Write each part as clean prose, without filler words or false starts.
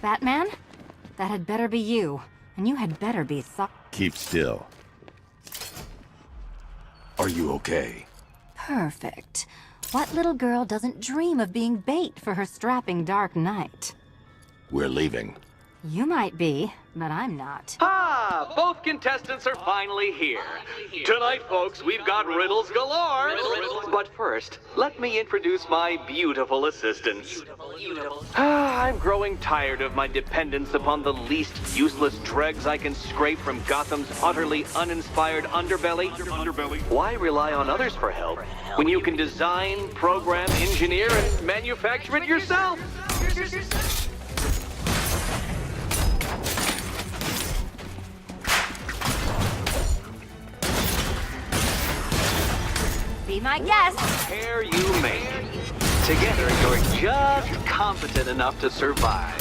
Batman? That had better be you. And you had better be Keep still. Are you okay? Perfect. What little girl doesn't dream of being bait for her strapping Dark Knight? We're leaving. You might be, but I'm not. Ah, both contestants are finally here. Tonight, folks, we've got riddles galore. But first, let me introduce my beautiful assistants. I'm growing tired of my dependence upon the least useless dregs I can scrape from Gotham's utterly uninspired underbelly. Why rely on others for help when you can design, program, engineer, and manufacture it yourself? Be my guest. Pair you make. Together, you're just competent enough to survive.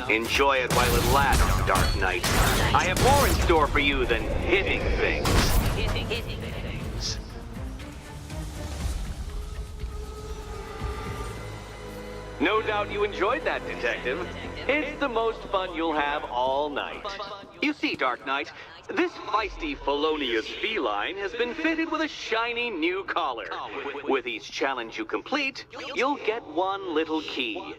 Enjoy it while it lasts, Dark Knight. I have more in store for you than hitting things. No doubt you enjoyed that, Detective. It's the most fun you'll have all night. You see, Dark Knight, this feisty felonious feline has been fitted with a shiny new collar. With each challenge you complete, you'll get one little key.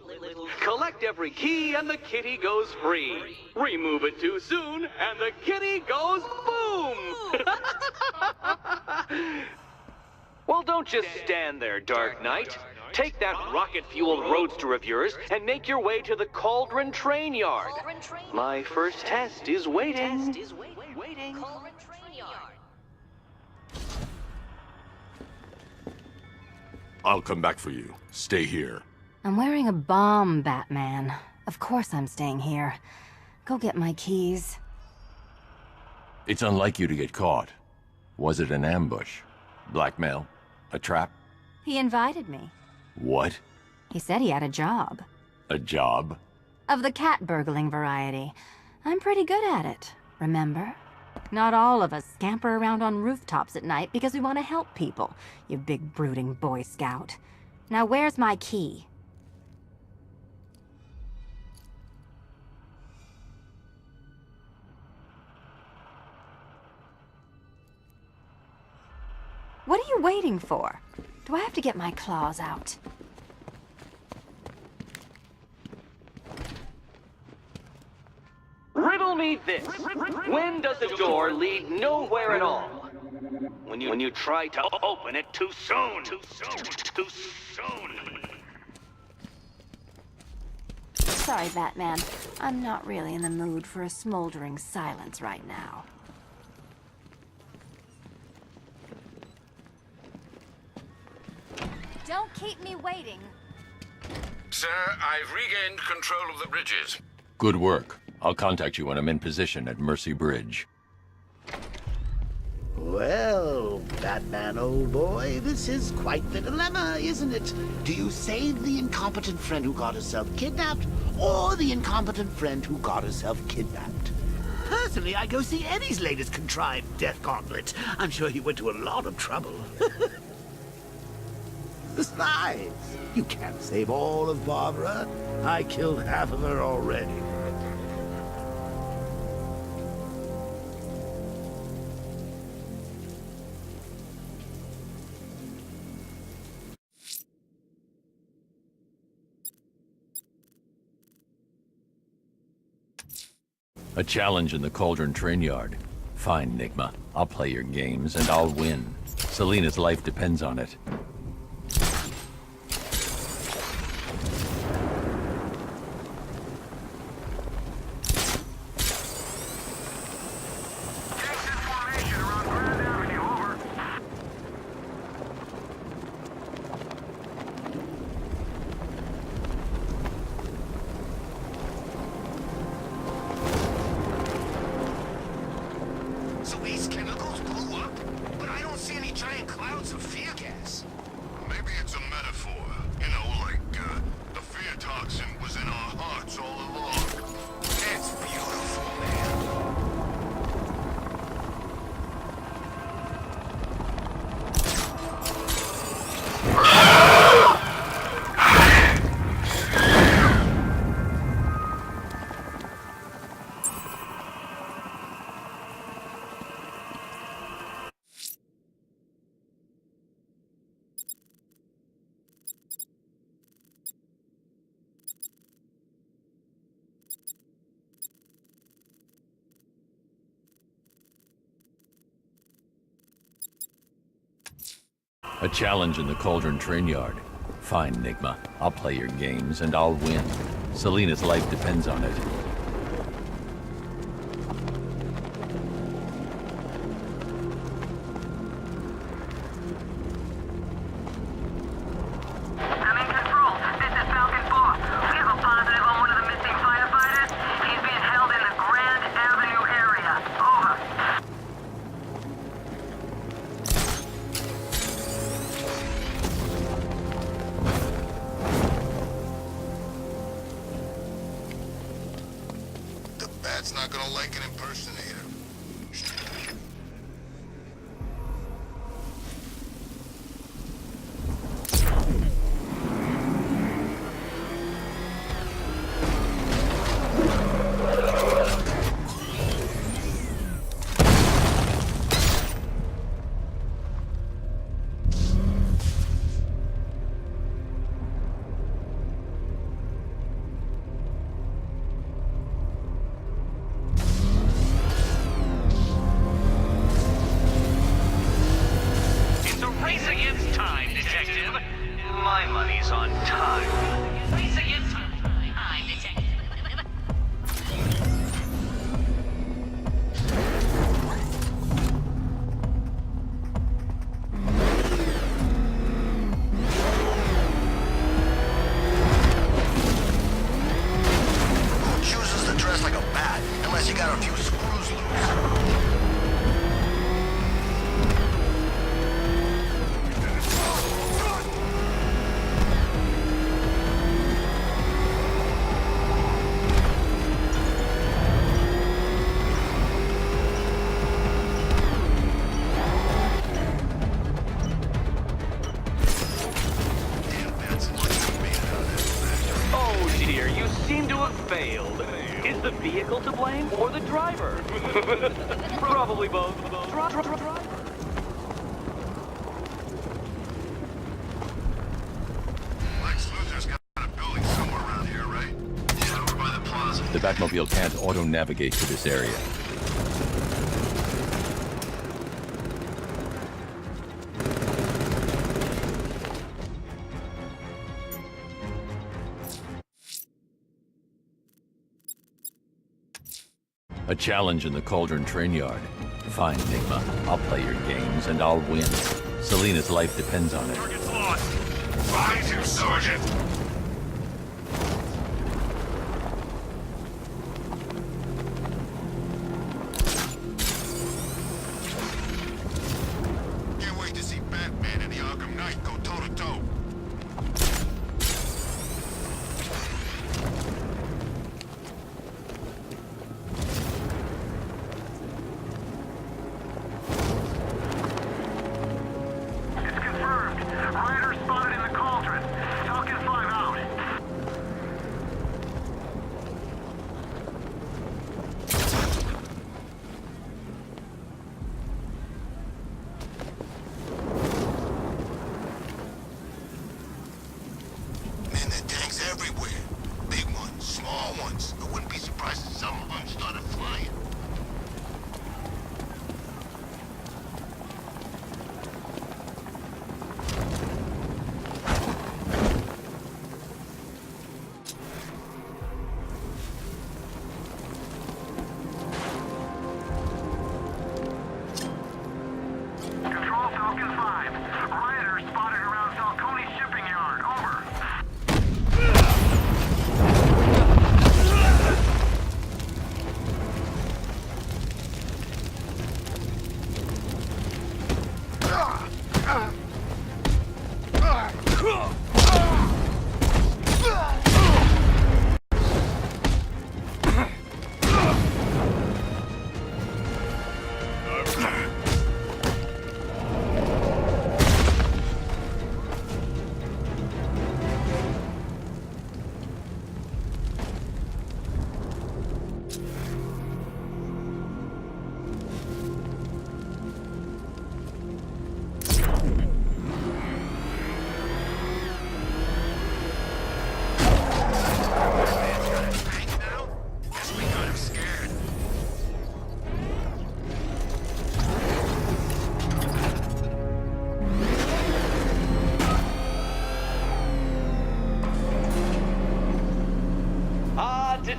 Collect every key and the kitty goes free. Remove it too soon and the kitty goes boom! Well, don't just stand there, Dark Knight. Take that rocket-fueled roadster of yours and make your way to the Cauldron Train Yard. My first test is waiting. I'll come back for you. Stay here. I'm wearing a bomb, Batman. Of course I'm staying here. Go get my keys. It's unlike you to get caught. Was it an ambush? Blackmail? A trap? He invited me. What? He said he had a job. A job? Of the cat burgling variety. I'm pretty good at it, remember? Not all of us scamper around on rooftops at night because we want to help people, you big brooding Boy Scout. Now where's my key? What are you waiting for? Do I have to get my claws out? Riddle me this. When does a door lead nowhere at all? When you try to open it too soon. Too soon. Sorry, Batman. I'm not really in the mood for a smoldering silence right now. Don't keep me waiting. Sir, I've regained control of the bridges. Good work. I'll contact you when I'm in position at Mercy Bridge. Well, Batman, old boy, this is quite the dilemma, isn't it? Do you save the incompetent friend who got herself kidnapped, or the incompetent friend who got herself kidnapped? Personally, I go see Eddie's latest contrived death gauntlet. I'm sure he went to a lot of trouble. Besides, you can't save all of Barbara. I killed half of her already. A challenge in the Cauldron Train Yard. Fine, Nigma. I'll play your games, and I'll win. Selina's life depends on it. So these chemicals blew up, but I don't see any giant clouds of fear gas. Maybe it's a metaphor. You know, like, the fear toxin was in our hearts all along. It's beautiful, man. A challenge in the Cauldron Train Yard. Fine, Nigma. I'll play your games and I'll win. Selena's life depends on it. That's not gonna like an impersonator. My money's on time. Race against time, detective. Who chooses to dress like a bat unless you got a few screws loose? Oh dear, you seem to have failed. Is the vehicle to blame or the driver? Probably both. Driver. Lex Luthor's got a building somewhere around here, right? Yeah, over by the plaza. The Batmobile can't auto-navigate to this area. A challenge in the Cauldron Train Yard. Fine, Nigma. I'll play your games and I'll win. Selena's life depends on it. Target's lost. Find him, Sergeant. Can't wait to see Batman and the Arkham Knight go toe-to-toe. It's confirmed. Rider spotted in the cauldron. Falcon 5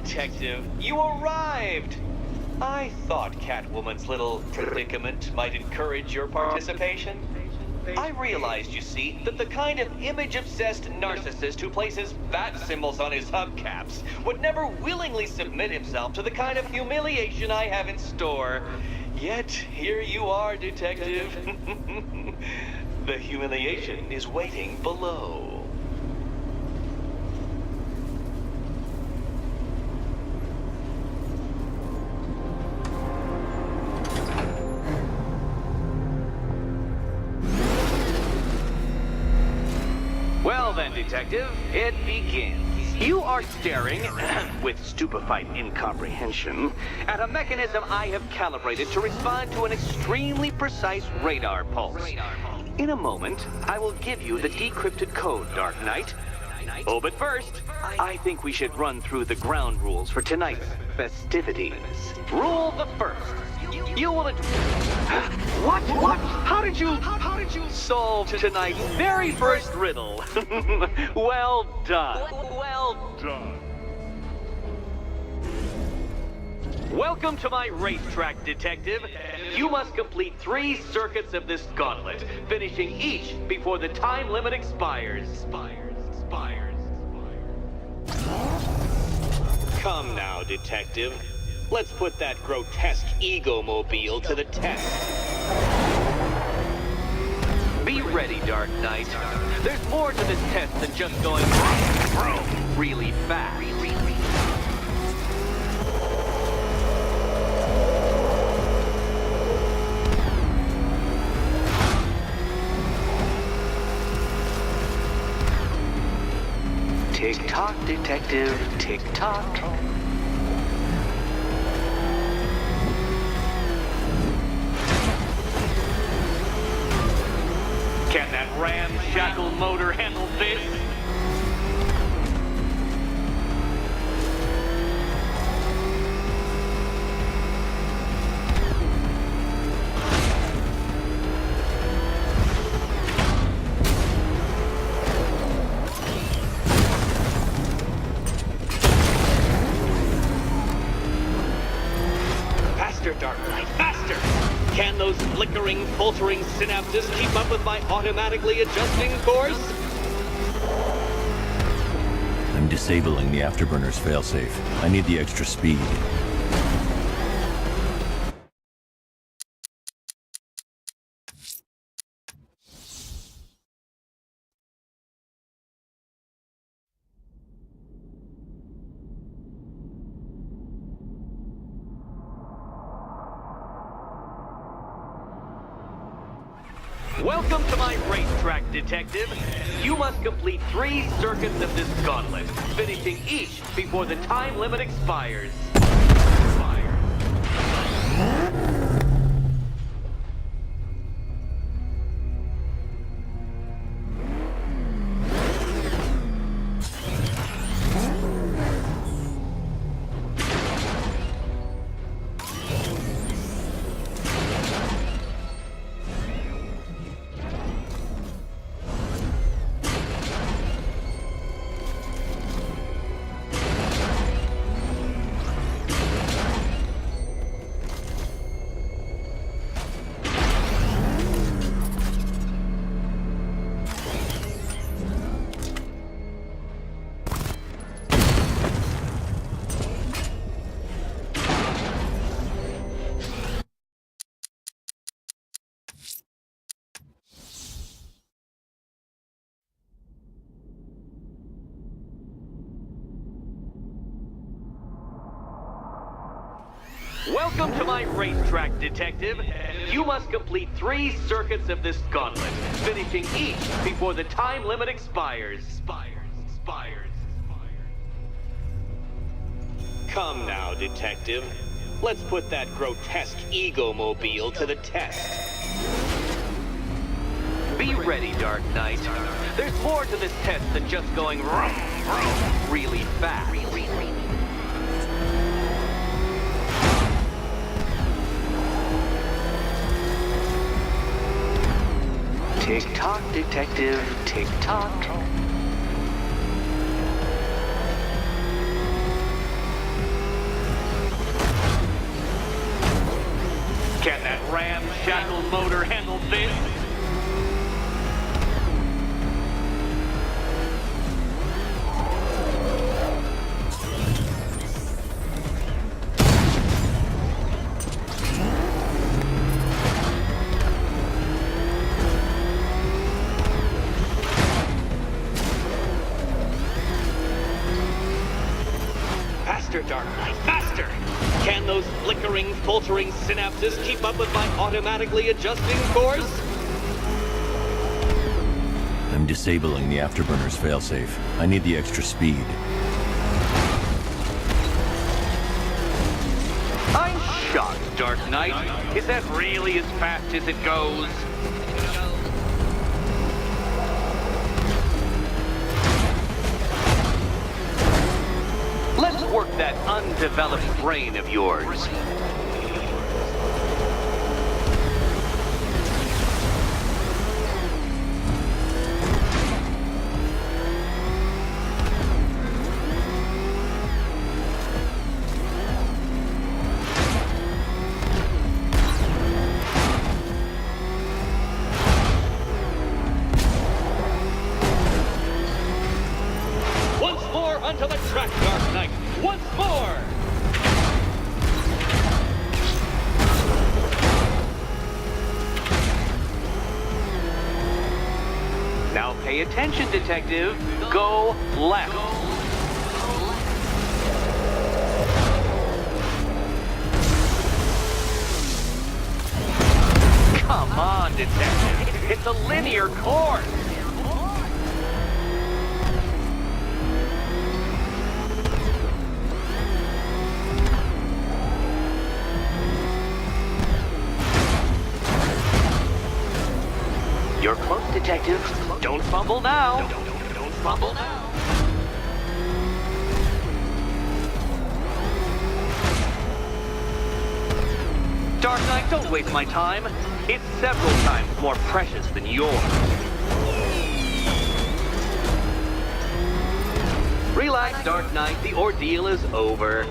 Detective, you arrived! I thought Catwoman's little predicament might encourage your participation. I realized, you see, that the kind of image-obsessed narcissist who places bat symbols on his hubcaps would never willingly submit himself to the kind of humiliation I have in store. Yet, here you are, Detective. The humiliation is waiting below. Well then, Detective, it begins. You are staring, with stupefied incomprehension, at a mechanism I have calibrated to respond to an extremely precise radar pulse. In a moment, I will give you the decrypted code, Dark Knight. Oh, but first, I think we should run through the ground rules for tonight's festivities. Rule the first. You will... What? How did you solve tonight's very first riddle? Well done. Well done. Welcome to my racetrack, Detective. You must complete 3 circuits of this gauntlet, finishing each before the time limit expires. Come now, Detective. Let's put that grotesque ego-mobile to the test. Be ready, Dark Knight. There's more to this test than just going really fast. Tick-tock, Detective, tick-tock. Can that ramshackle motor handle this? Faster, Dark Knight, faster! Can those flickering, faltering synapses keep up with my automatically adjusting course? I'm disabling the afterburner's failsafe. I need the extra speed. Welcome to my racetrack, Detective. You must complete 3 circuits of this gauntlet, finishing each before the time limit expires. Welcome to my racetrack, Detective. You must complete 3 circuits of this gauntlet, finishing each before the time limit expires. Come now, Detective. Let's put that grotesque ego-mobile to the test. Be ready, Dark Knight. There's more to this test than just going really fast. Tick-tock, Detective, tick-tock. Can that ramshackle motor handle this? Faster, Dark Knight, faster! Can those flickering, faltering synapses keep up with my automatically adjusting course? I'm disabling the afterburner's failsafe. I need the extra speed. I'm shocked, Dark Knight. Is that really as fast as it goes? Let's work that undeveloped brain of yours. Once more onto the track, Dark Knight. Once more! Now pay attention, Detective. Go left. Come on, Detective. It's a linear course. You're close, Detective. Don't fumble now. Don't fumble now. Dark Knight, don't waste my time. It's several times more precious than yours. Relax, Dark Knight. The ordeal is over.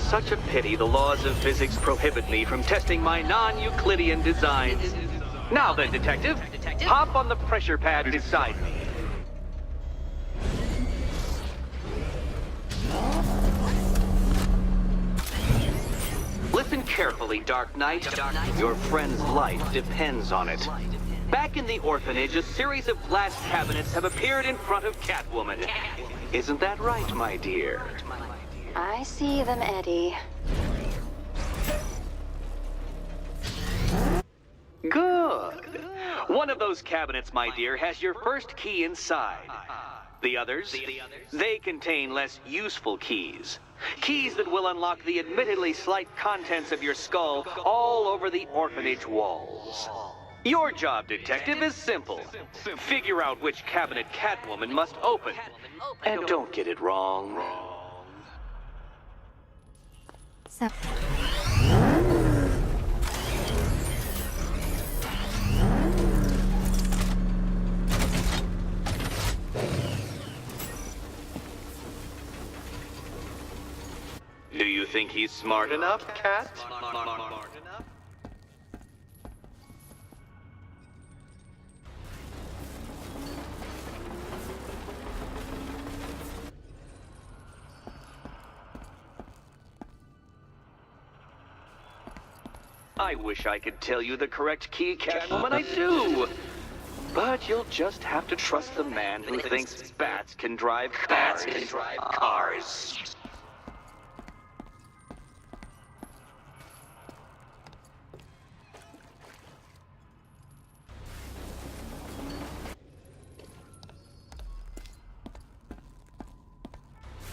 Such a pity the laws of physics prohibit me from testing my non-Euclidean designs. Now then, Detective, hop on the pressure pad beside me. Listen carefully, Dark Knight. Your friend's life depends on it. Back in the orphanage, a series of glass cabinets have appeared in front of Catwoman. Isn't that right, my dear? I see them, Eddie. Good. One of those cabinets, my dear, has your first key inside. The others, they contain less useful keys. Keys that will unlock the admittedly slight contents of your skull all over the orphanage walls. Your job, Detective, is simple. Figure out which cabinet Catwoman must open. And don't get it wrong. So... Do you think he's smart enough, Cat? I wish I could tell you the correct key, Catwoman, I do. But you'll just have to trust the man who thinks bats can drive cars.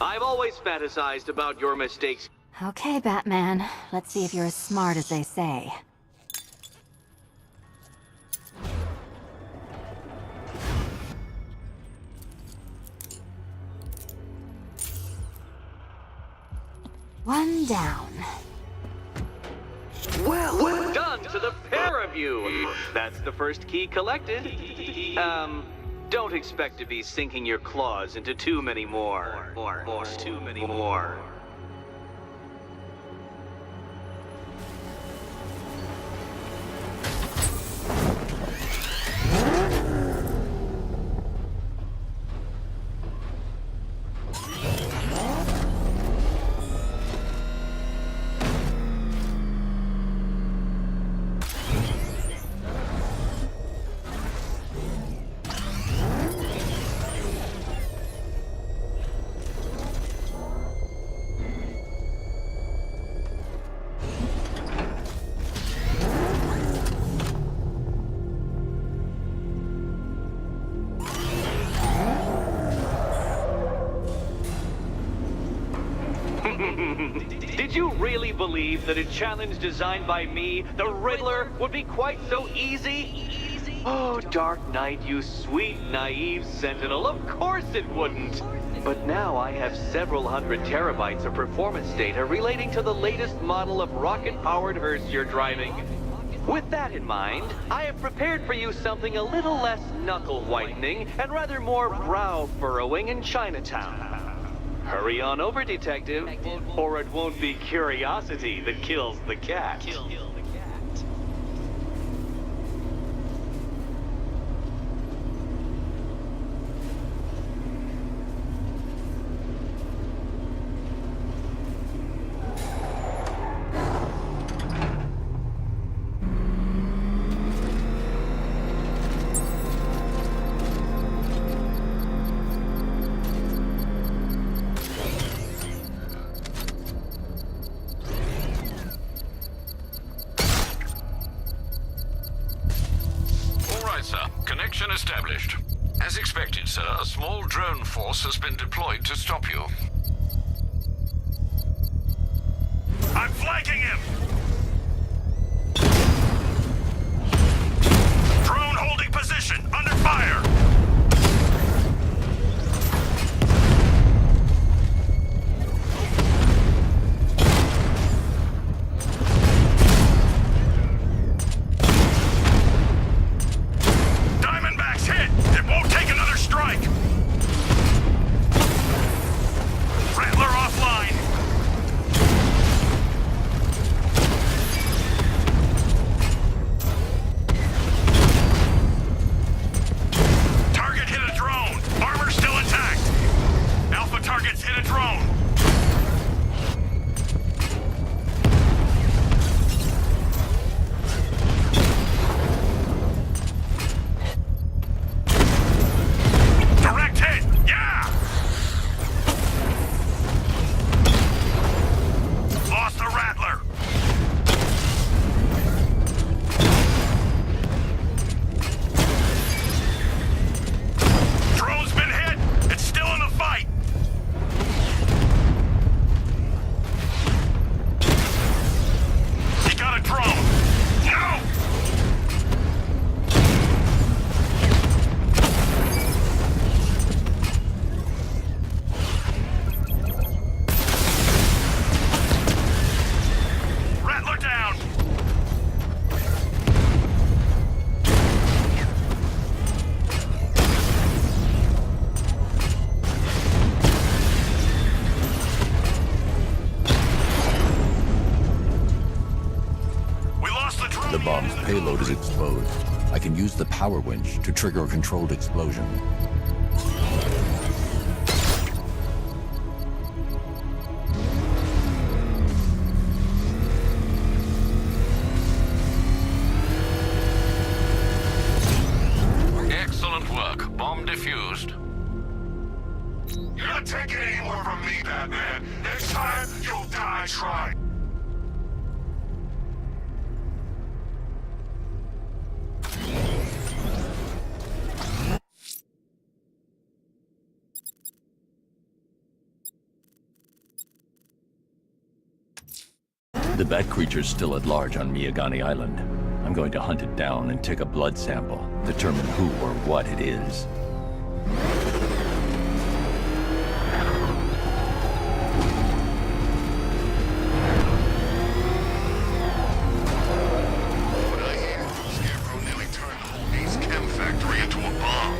I've always fantasized about your mistakes. Okay, Batman. Let's see if you're as smart as they say. One down. Well done to the pair of you. That's the first key collected. Don't expect to be sinking your claws into too many more. Too many more. Did you really believe that a challenge designed by me, the Riddler, would be quite so easy? Oh, Dark Knight, you sweet, naive sentinel, of course it wouldn't. But now I have several hundred terabytes of performance data relating to the latest model of rocket-powered hearse you're driving. With that in mind, I have prepared for you something a little less knuckle-whitening and rather more brow-furrowing in Chinatown. Hurry on over, detective, or it won't be curiosity that kills the cat. Connection established. As expected, sir, a small drone force has been deployed to stop you. I'm flanking him! Drone holding position, under fire! The bomb's payload is exposed. I can use the power winch to trigger a controlled explosion. Excellent work. Bomb defused. You're not taking any more from me, Batman. Next time, you'll die trying. The bat creature's still at large on Miyagani Island. I'm going to hunt it down and take a blood sample, determine who or what it is. What I hear? Scarecrow nearly turned the whole Ace Chem factory into a bomb.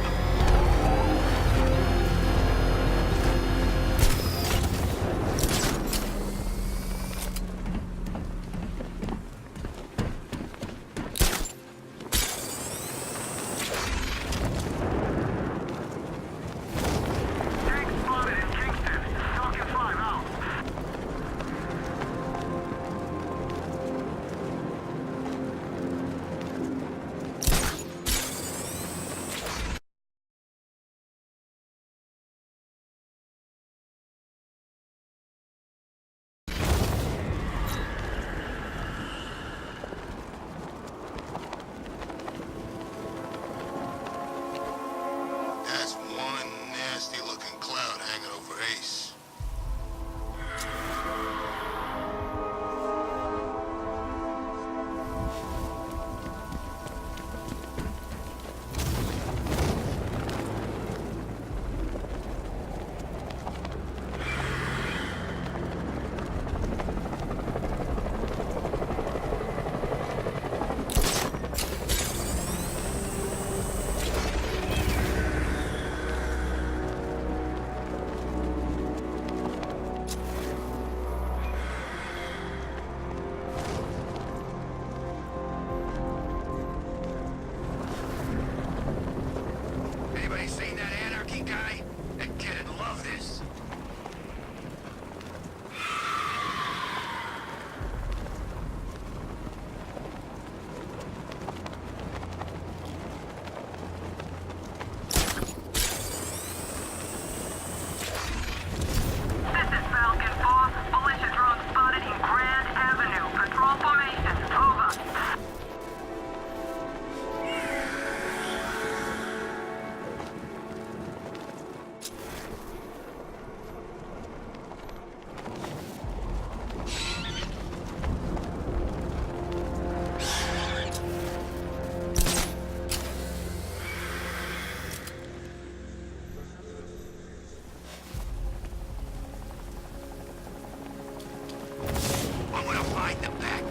right in the back.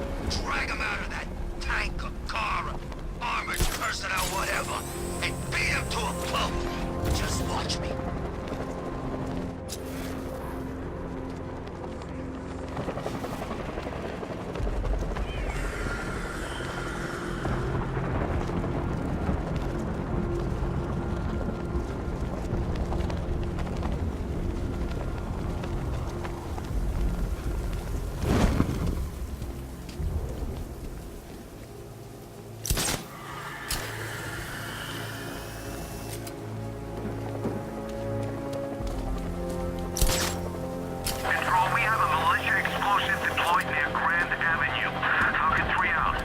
Drag him out of that tank or car or armored person or whatever, and beat him to a pulp. Just watch me. Control, we have a militia explosive deployed near Grand Avenue. Falcon 3 out.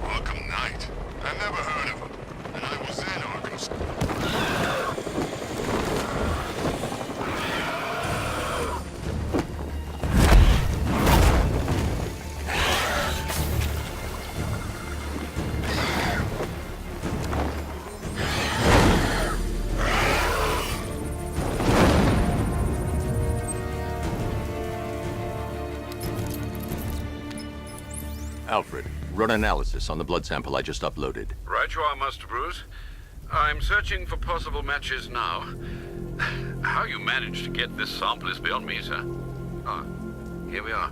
Arkham Knight. I never heard of him. And I was in Arkham. Alfred, run analysis on the blood sample I just uploaded. Right you are, Master Bruce. I'm searching for possible matches now. How you managed to get this sample is beyond me, sir. Ah, here we are.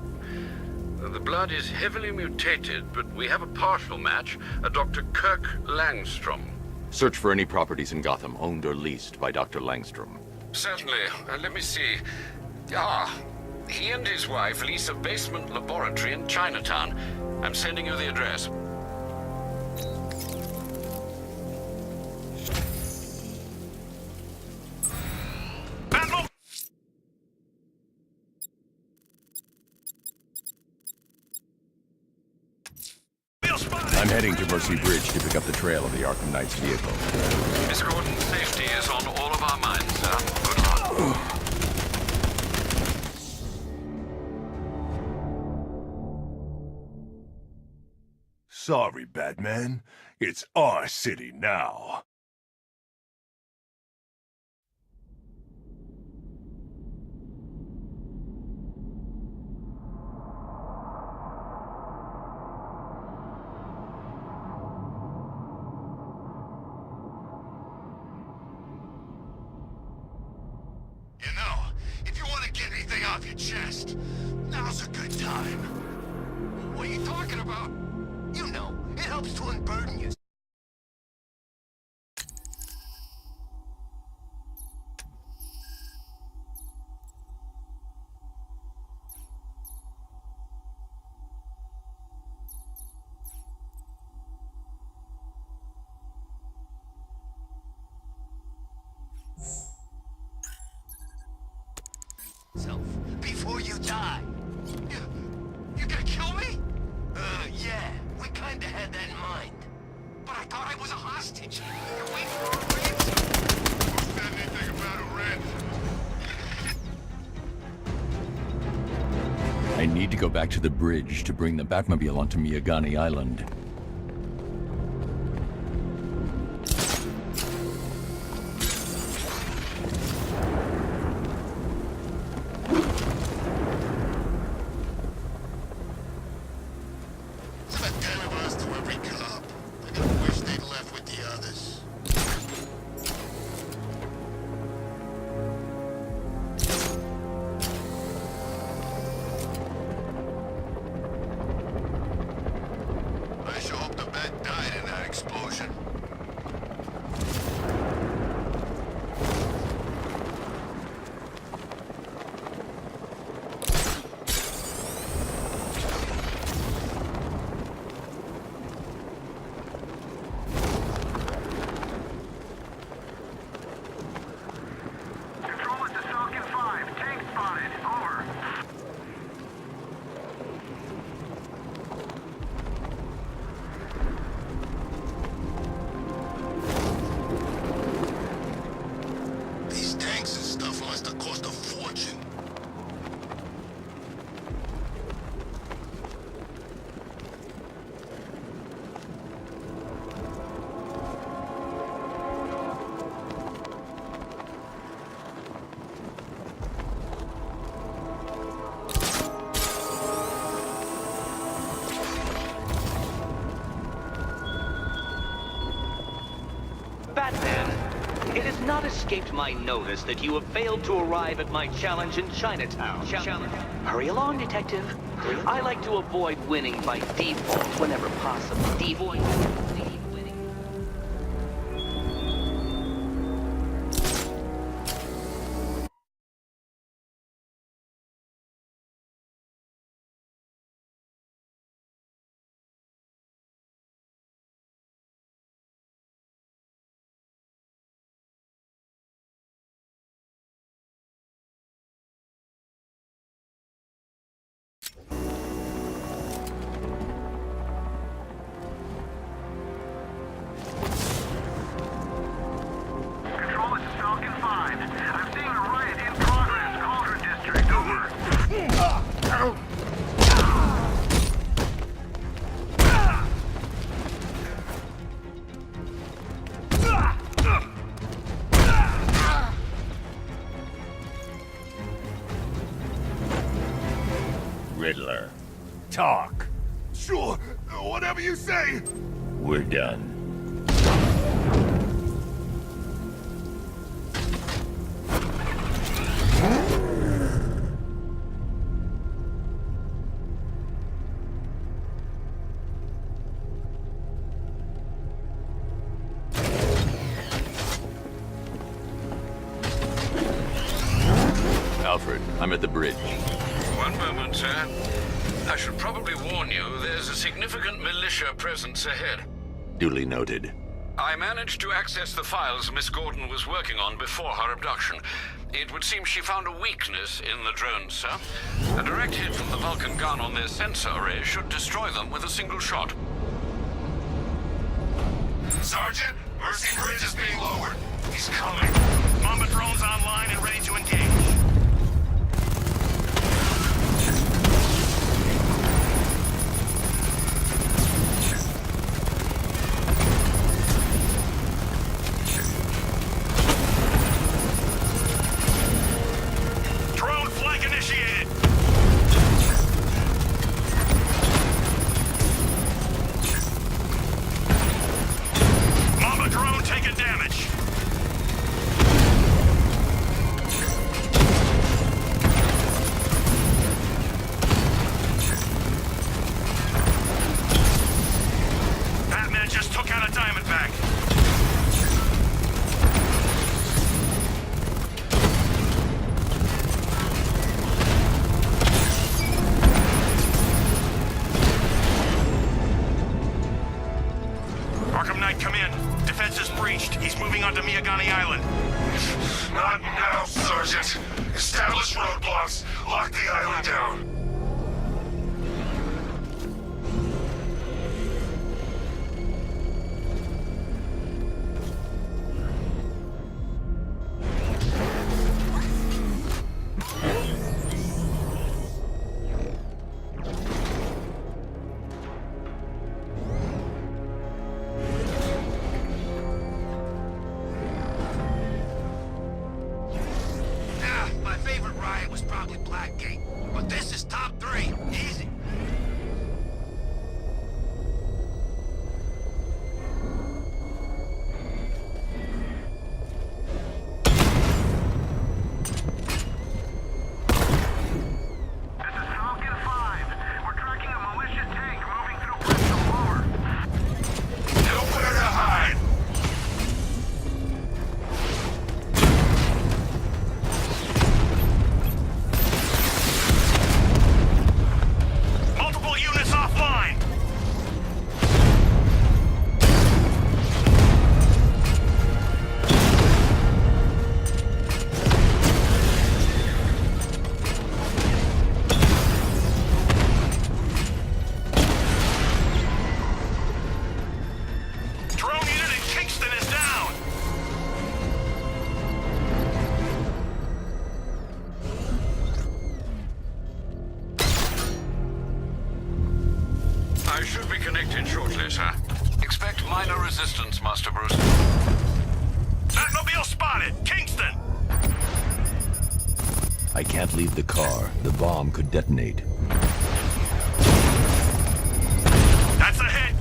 The blood is heavily mutated, but we have a partial match, a Dr. Kirk Langstrom. Search for any properties in Gotham owned or leased by Dr. Langstrom. Certainly. Let me see. Ah, he and his wife lease a basement laboratory in Chinatown. I'm sending you the address. Battle! Bill spotted! I'm heading to Mercy Bridge to pick up the trail of the Arkham Knight's vehicle. Miss Gordon's safety is on all of our minds, sir. Good luck. Sorry, Batman. It's our city now. You know, if you want to get anything off your chest, now's a good time. What are you talking about? You know, it helps to unburden you. Before you die. You gonna kill me? Yeah, we kinda had that in mind. But I thought I was a hostage. You're waiting for a ransom. Who said anything about a ransom? I need to go back to the bridge to bring the Batmobile onto Miyagani Island. To the 10 of us to every cop. I just wish they'd left with the others. I not escaped my notice that you have failed to arrive at my challenge in Chinatown. Hurry along, Detective. I like to avoid winning by default whenever possible. Default. Control, this is Falcon 5. I'm seeing a riot in progress. Cauldron District, over. Riddler, talk. Sure, whatever you say. We're done. Alfred, I'm at the bridge. One moment, sir. I should probably warn you, there's a significant militia presence ahead. Duly noted. I managed to access the files Miss Gordon was working on before her abduction. It would seem she found a weakness in the drones, sir. A direct hit from the Vulcan gun on their sensor array should destroy them with a single shot. Sergeant, Mercy Bridge is being lowered. He's coming. Mamba drones online and ready to engage. Drone flank initiated. Mamba drone taking damage. Batman just took out a Diamondback. Arkham Knight, come in. Defense is breached. He's moving onto Miyagani Island. Not now, Sergeant. Establish roadblocks. Lock the island down. My favorite riot was probably Blackgate, but this is top 3. Easy. This is Falcon 5. We're tracking a militia tank moving through Bristol. Over. Nowhere to hide. Multiple units offline. Drone unit in Kingston is down. I should be connected shortly, sir. Expect minor resistance, Master Bruce. Batmobile spotted. Kingston. I can't leave the car. The bomb could detonate. That's a hit.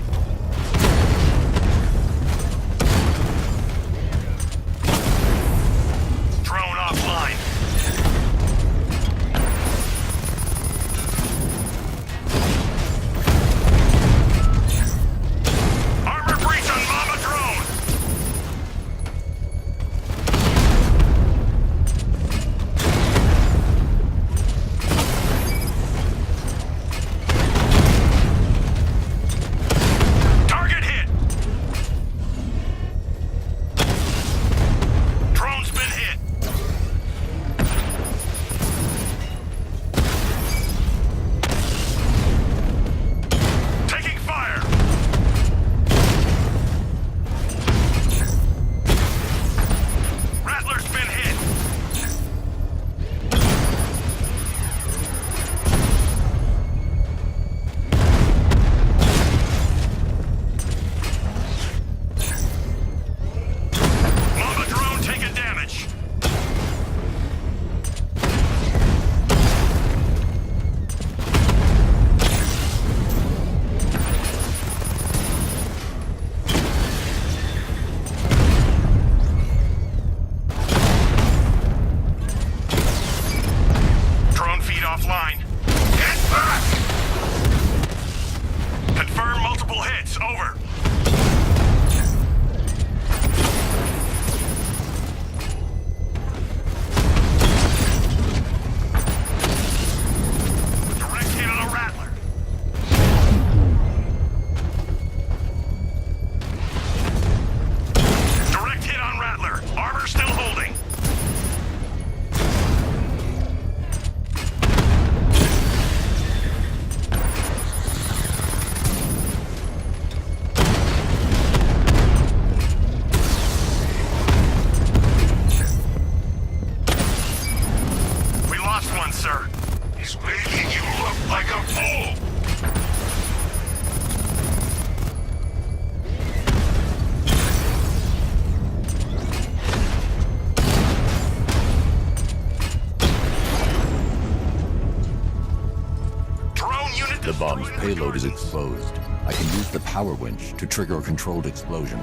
Drone unit The bomb's destroyed. payload is exposed. I can use the power winch to trigger a controlled explosion.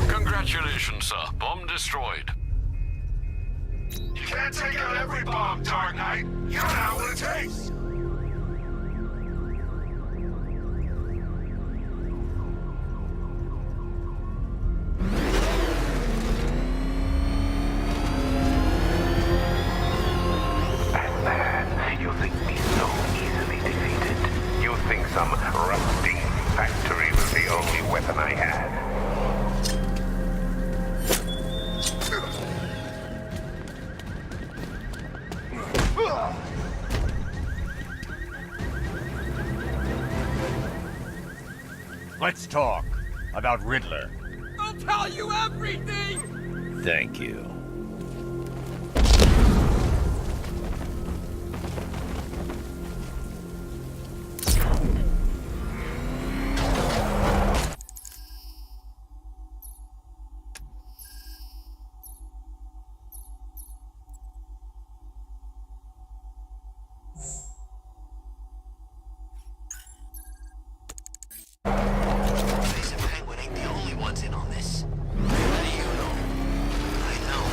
Congratulations, sir. Bomb destroyed. You can't take out every bomb, Dark Knight. You don't know what it takes. Batman, you think me so easily defeated? You think some rusting factory was the only weapon I had? Let's talk about Riddler. I'll tell you everything! Thank you. Face and Penguin ain't the only ones in on this. How do you know? I know.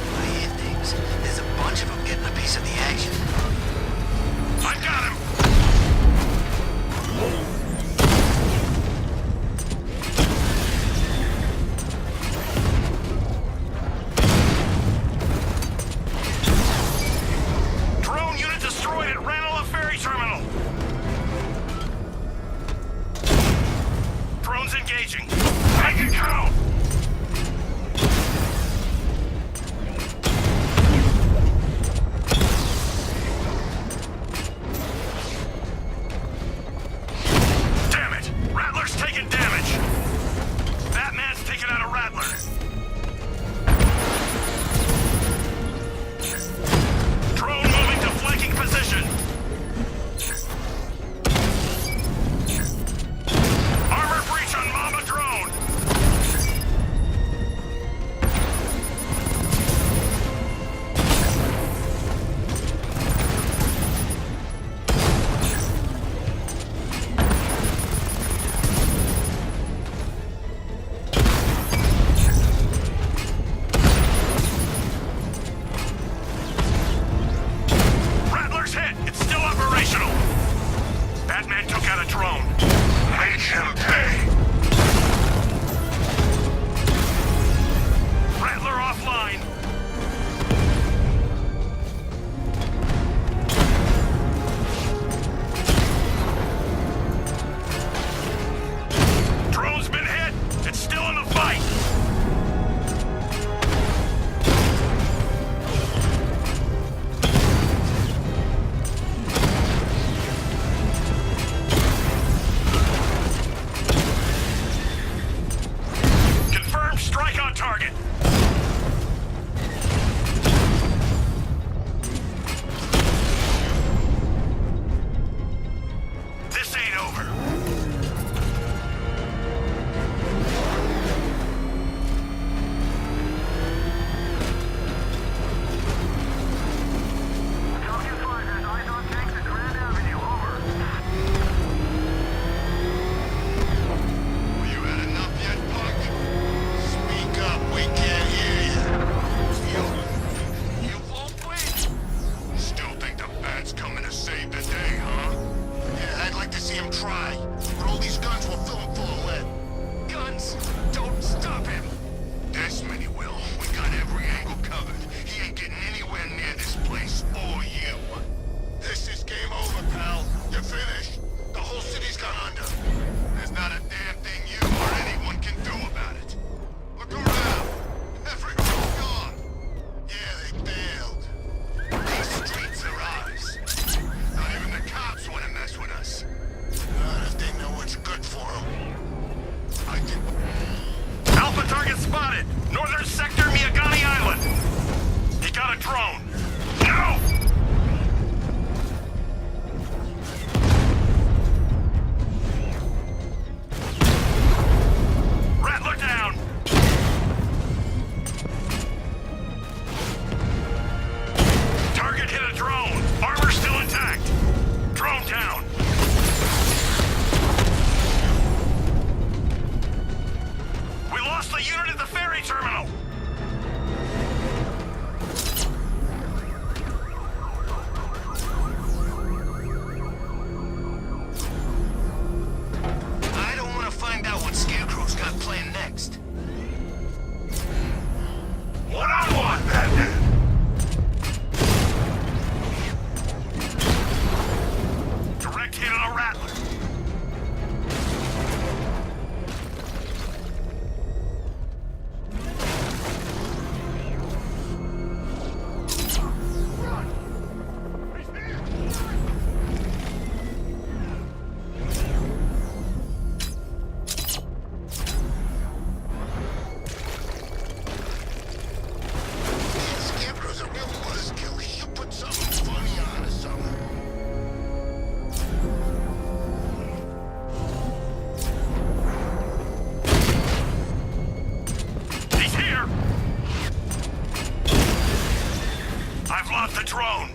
want the drone!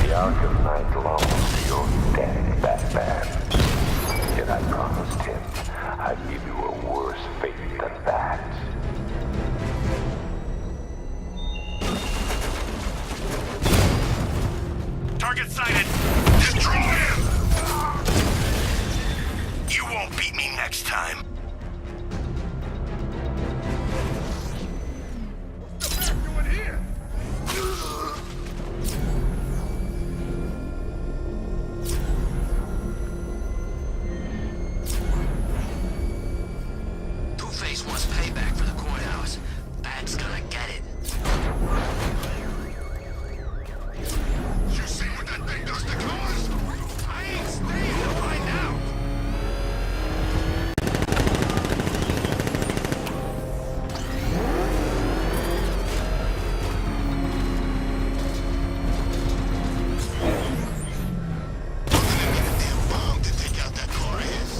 The Arkham Knight belongs to your daddy, Batman. Yet I promised him I'd give you a worse fate than that. Target sighted! Destroy him! You won't beat me next time. What the fuck doing here? Two-Face wants payback for the courthouse. Bat's gonna get it. You see what that thing does to cars? I ain't staying to find out. Damn bomb to take out that car is.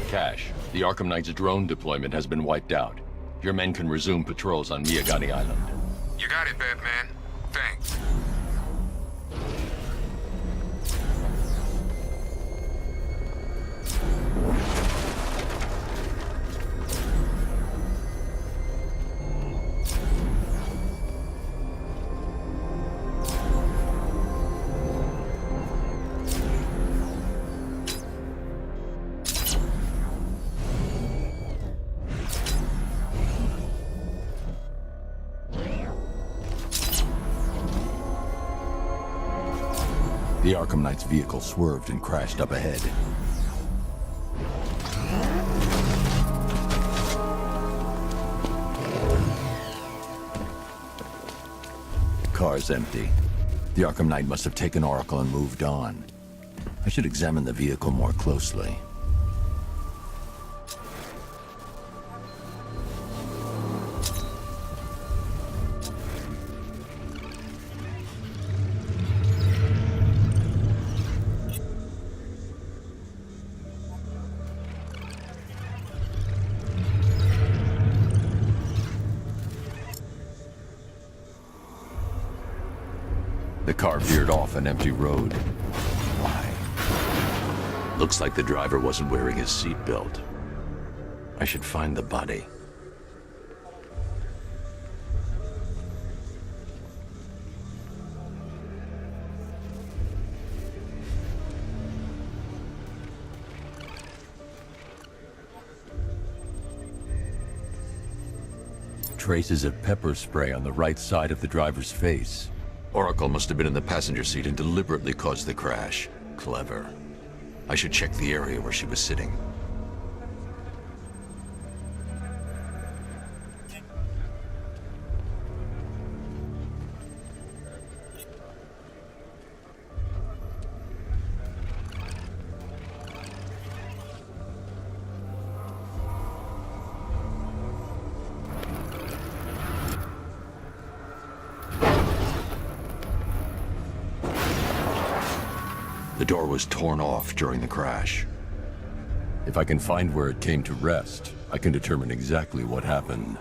Cash, the Arkham Knight's drone deployment has been wiped out. Your men can resume patrols on Miyagani Island. You got it, Batman. Thanks. The Arkham Knight's vehicle swerved and crashed up ahead. Car's empty. The Arkham Knight must have taken Oracle and moved on. I should examine the vehicle more closely. The car veered off an empty road. Why? Looks like the driver wasn't wearing his seatbelt. I should find the body. Traces of pepper spray on the right side of the driver's face. Oracle must have been in the passenger seat and deliberately caused the crash. Clever. I should check the area where she was sitting. The door was torn off during the crash. If I can find where it came to rest, I can determine exactly what happened.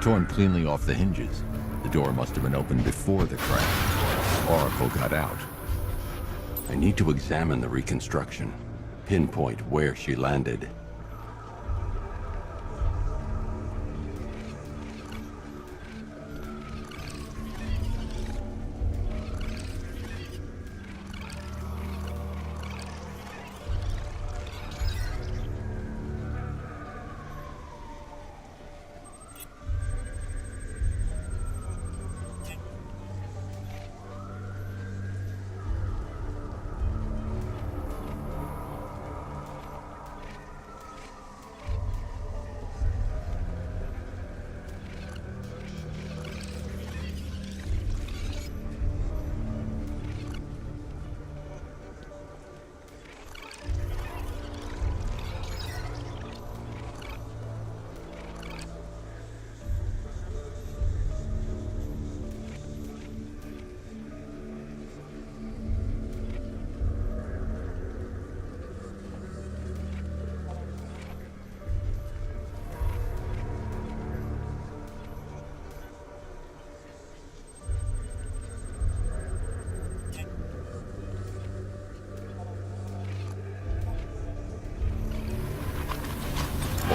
Torn cleanly off the hinges. The door must have been opened before the crash. Oracle got out. I need to examine the reconstruction, pinpoint where she landed.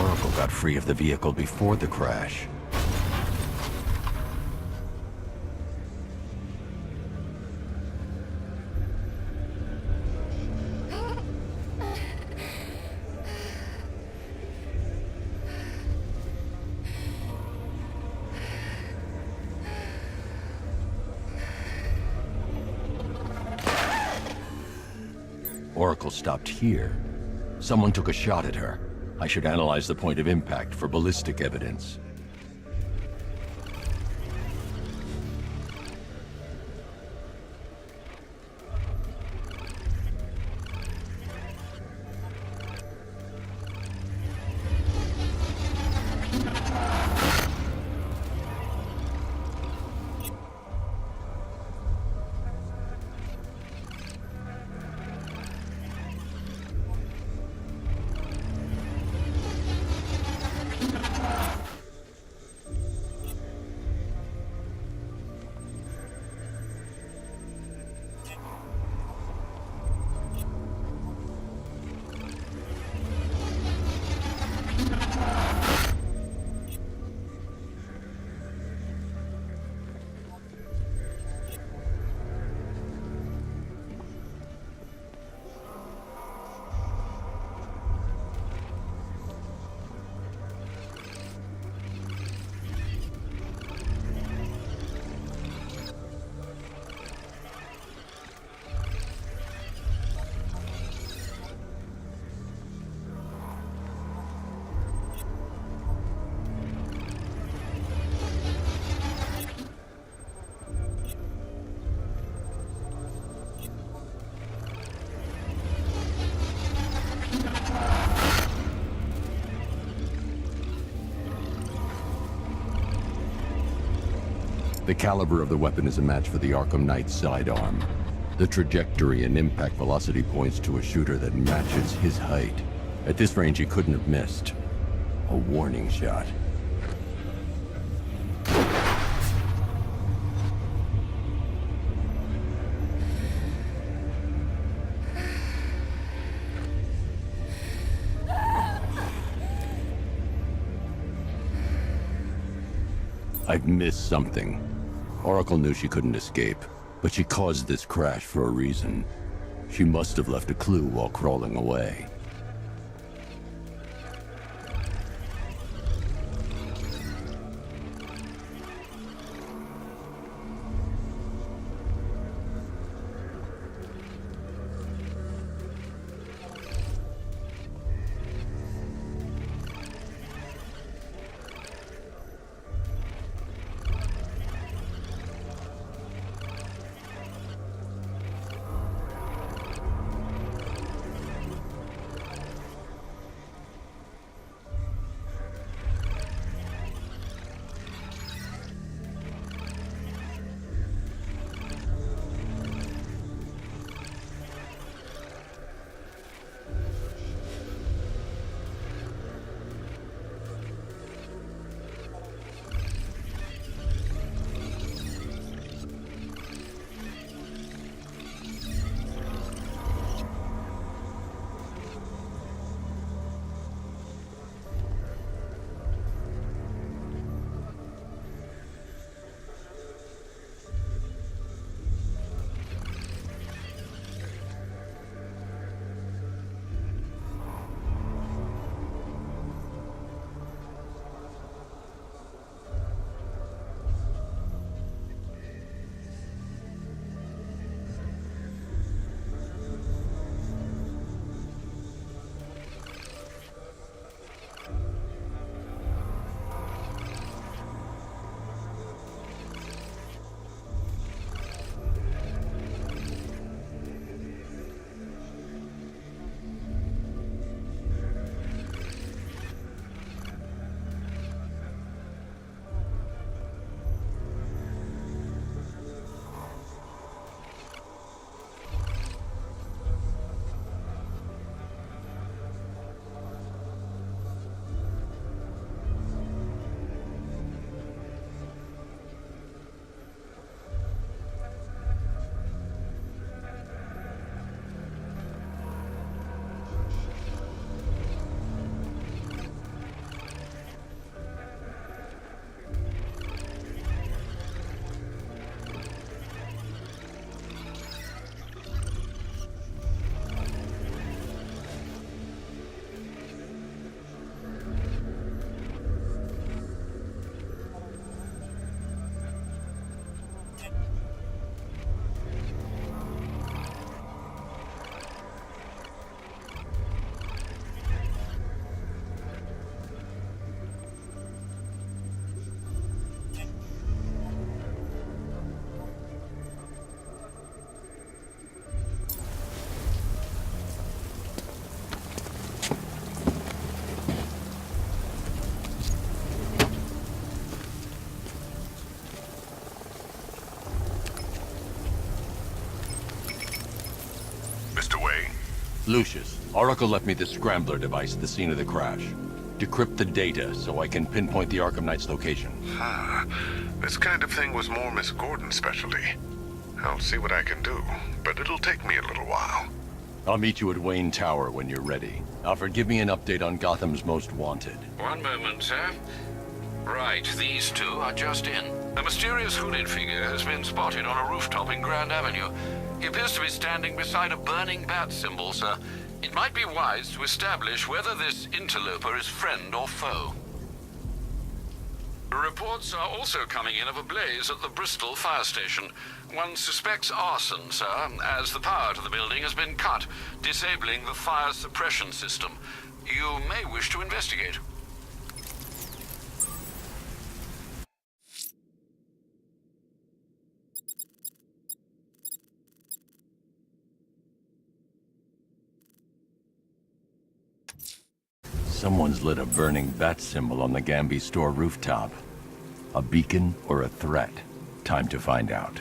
Oracle got free of the vehicle before the crash. Oracle stopped here. Someone took a shot at her. I should analyze the point of impact for ballistic evidence. The caliber of the weapon is a match for the Arkham Knight's sidearm. The trajectory and impact velocity points to a shooter that matches his height. At this range, he couldn't have missed. A warning shot. I've missed something. Oracle knew she couldn't escape, but she caused this crash for a reason. She must have left a clue while crawling away. Lucius, Oracle left me the scrambler device at the scene of the crash. Decrypt the data so I can pinpoint the Arkham Knight's location. This kind of thing was more Miss Gordon's specialty. I'll see what I can do, but it'll take me a little while. I'll meet you at Wayne Tower when you're ready. Alfred, give me an update on Gotham's Most Wanted. One moment, sir. Right, these two are just in. A mysterious hooded figure has been spotted on a rooftop in Grand Avenue. He appears to be standing beside a burning bat symbol, sir. It might be wise to establish whether this interloper is friend or foe. Reports are also coming in of a blaze at the Bristol fire station. One suspects arson, sir, as the power to the building has been cut, disabling the fire suppression system. You may wish to investigate. Someone's lit a burning bat symbol on the Gamby store rooftop. A beacon or a threat? Time to find out.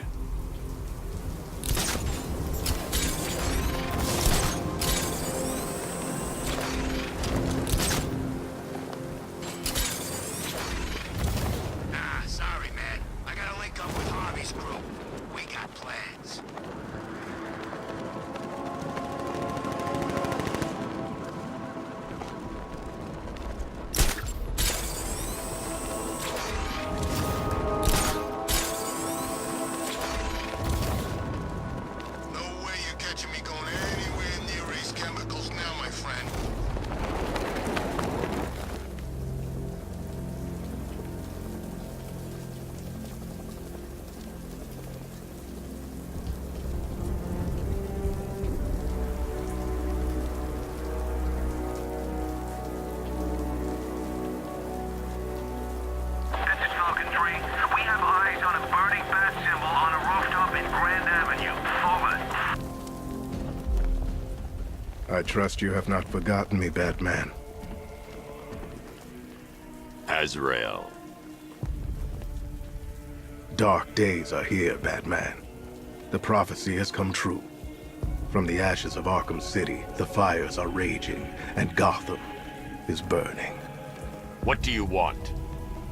Sorry, man. I gotta link up with Harvey's group. We got plans. No way you're catching me going anywhere near these chemicals now, my friend. This is Falcon 3. We have eyes on a burning bat symbol on a rooftop in Grand Avenue. Over. I trust you have not forgotten me, Batman. Azrael. Dark days are here, Batman. The prophecy has come true. From the ashes of Arkham City, the fires are raging, and Gotham is burning. What do you want?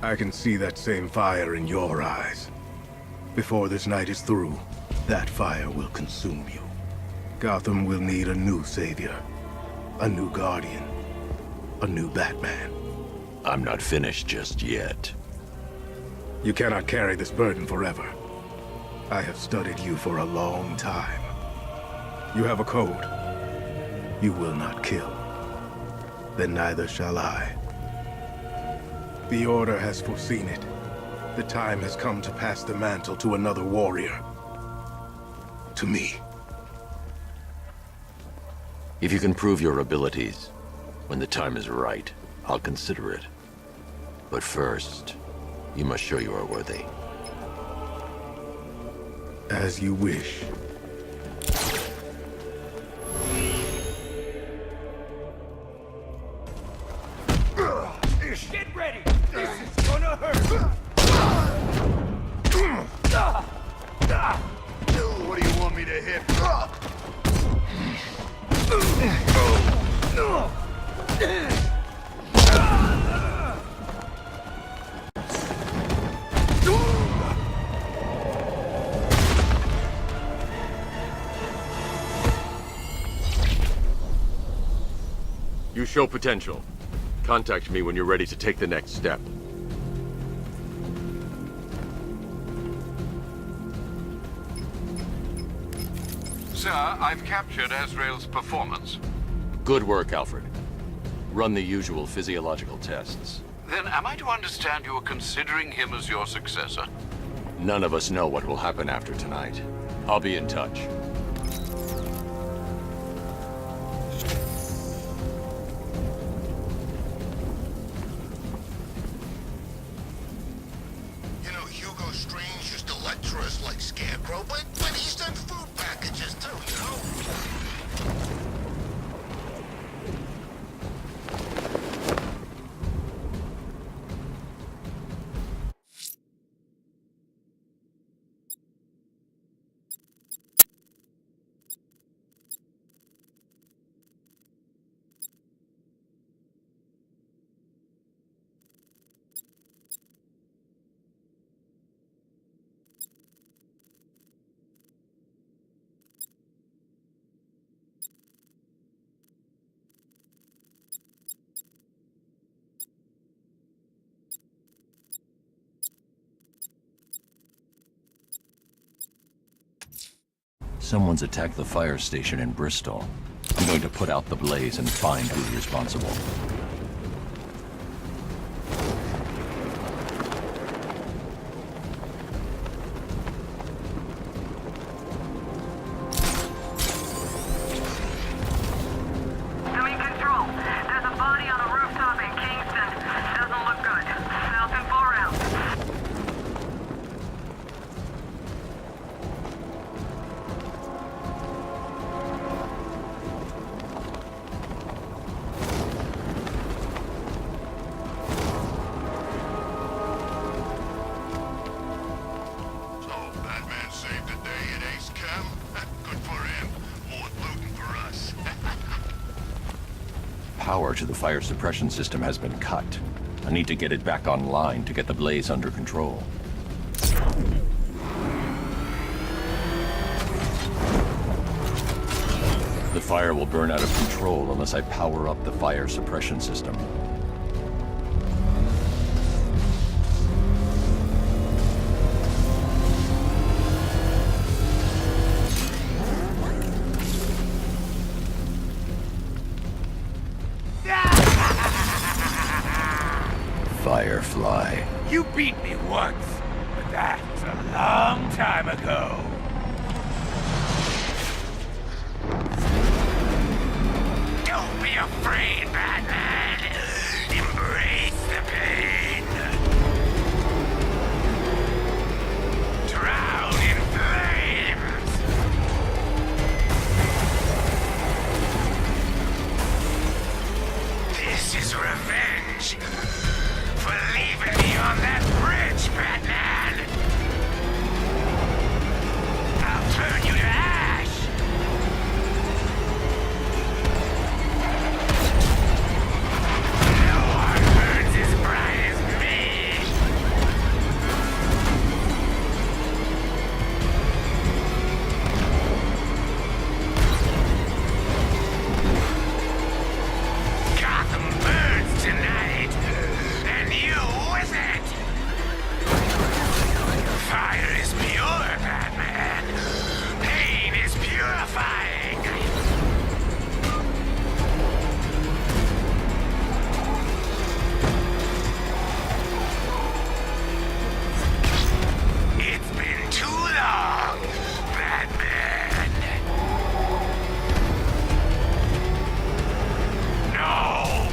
I can see that same fire in your eyes. Before this night is through, that fire will consume you. Gotham will need a new savior, a new guardian, a new Batman. I'm not finished just yet. You cannot carry this burden forever. I have studied you for a long time. You have a code. You will not kill. Then neither shall I. The Order has foreseen it. The time has come to pass the mantle to another warrior. To me. If you can prove your abilities, when the time is right, I'll consider it. But first, you must show you are worthy. As you wish. Get ready! This is gonna hurt! What do you want me to hit? You show potential. Contact me when you're ready to take the next step. Sir, I've captured Azrael's performance. Good work, Alfred. Run the usual physiological tests. Then am I to understand you are considering him as your successor? None of us know what will happen after tonight. I'll be in touch. You know, Hugo Strange used to lecture us like Scarecrow, but he sent food packages too, you know? Someone's attacked the fire station in Bristol. I'm going to put out the blaze and find who's responsible. Doing control. There's a body on a rooftop in Kingston. Doesn't look good. Falcon 4 out. So, Batman saved the day at Ace Chem? Good for him. More looting for us. Power to the fire suppression system has been cut. I need to get it back online to get the blaze under control. The fire will burn out of control unless I power up the fire suppression system. Firefly. You beat me once, but that's a long time ago. Don't be afraid, Batman. Embrace the pain. Drown in flames. This is revenge for leaving me on that bridge, Batman. I'll turn you to ash. No one burns as bright as me. Gotham burns tonight, and you with it. Fire is pure, Batman. Pain is purifying. It's been too long, Batman. No!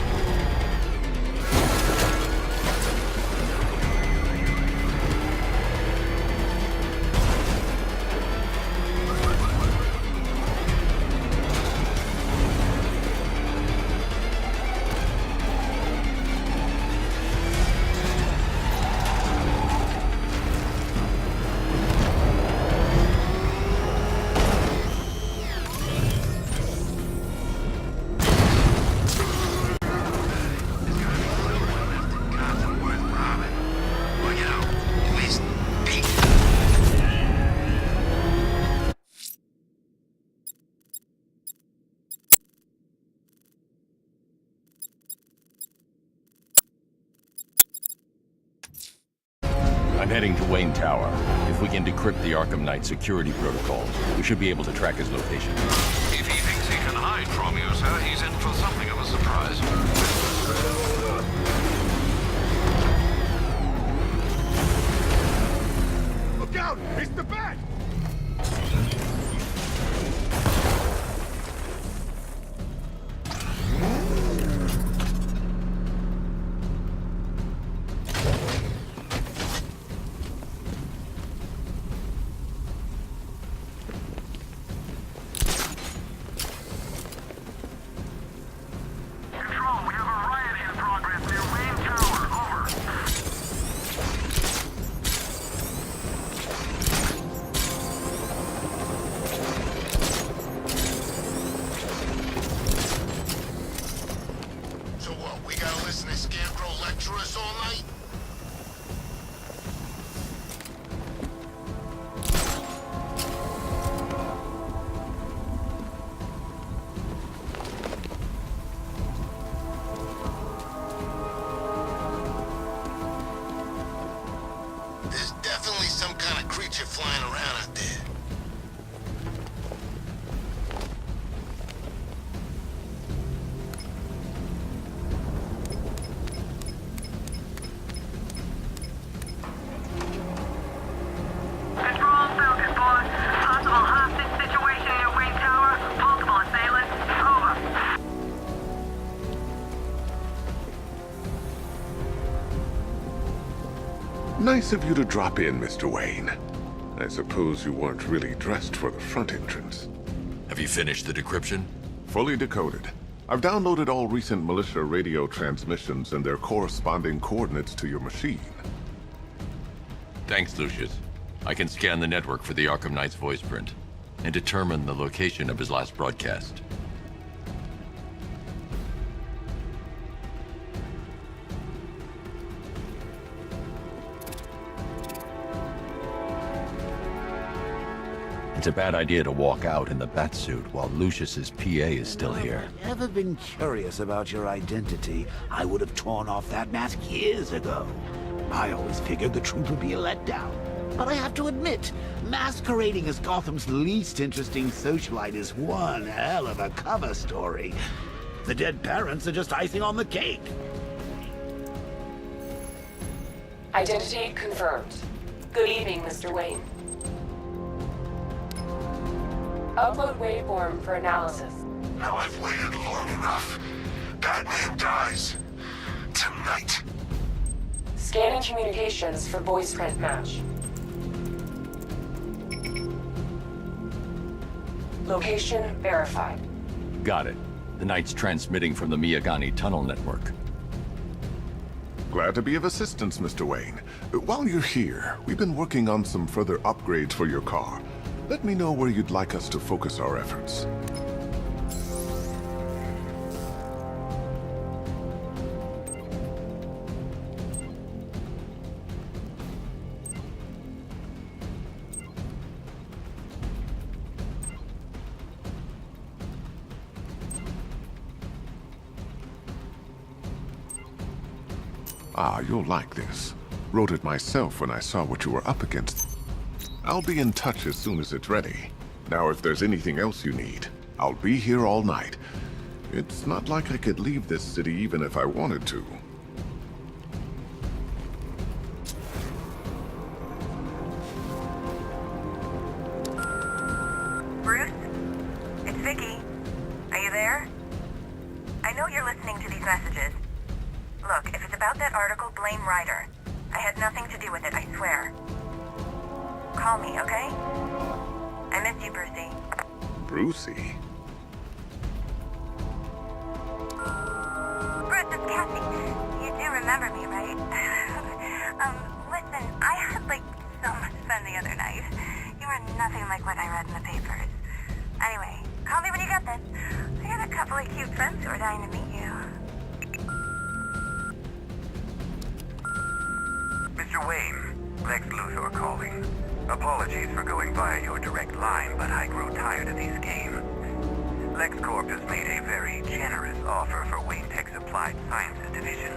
Gotham worth robbing. Well, you know, at least beat. I'm heading to Wayne Tower. If we can decrypt the Arkham Knight security protocols, we should be able to track his location. If he thinks he can hide from you, sir, he's in for something of a surprise. Look out! It's the bat! Control, we have a riot in progress near Wayne Tower. Over. So what, we gotta listen to Scarecrow lecture us all night? There's definitely some kind of creature flying around out there. Nice of you to drop in, Mr. Wayne. I suppose you weren't really dressed for the front entrance. Have you finished the decryption? Fully decoded. I've downloaded all recent militia radio transmissions and their corresponding coordinates to your machine. Thanks, Lucius. I can scan the network for the Arkham Knight's voice print and determine the location of his last broadcast. It's a bad idea to walk out in the Batsuit while Lucius's PA is still here. If I'd ever been curious about your identity, I would have torn off that mask years ago. I always figured the truth would be a letdown. But I have to admit, masquerading as Gotham's least interesting socialite is one hell of a cover story. The dead parents are just icing on the cake. Identity confirmed. Good evening, Mr. Wayne. Upload waveform for analysis. Now I've waited long enough. Batman dies. Tonight. Scanning communications for voice print match. Location verified. Got it. The Knight's transmitting from the Miyagani tunnel network. Glad to be of assistance, Mr. Wayne. While you're here, we've been working on some further upgrades for your car. Let me know where you'd like us to focus our efforts. Ah, you'll like this. Wrote it myself when I saw what you were up against. I'll be in touch as soon as it's ready. Now, if there's anything else you need, I'll be here all night. It's not like I could leave this city even if I wanted to. Bruce? It's Vicky. Are you there? I know you're listening to these messages. Look, if it's about that article, blame Ryder. I had nothing to do with it, I swear. Call me, okay? I miss you, Brucey. Brucey? Bruce, it's Cassie. You do remember me, right? Listen, I had, so much fun the other night. You were nothing like what I read in the papers. Anyway, call me when you get this. I got a couple of cute friends who are dying to meet you. Mr. Wayne, Lex Luthor calling. Apologies for going via your direct line, but I grew tired of these games. LexCorp has made a very generous offer for Wayne Tech's Applied Sciences division.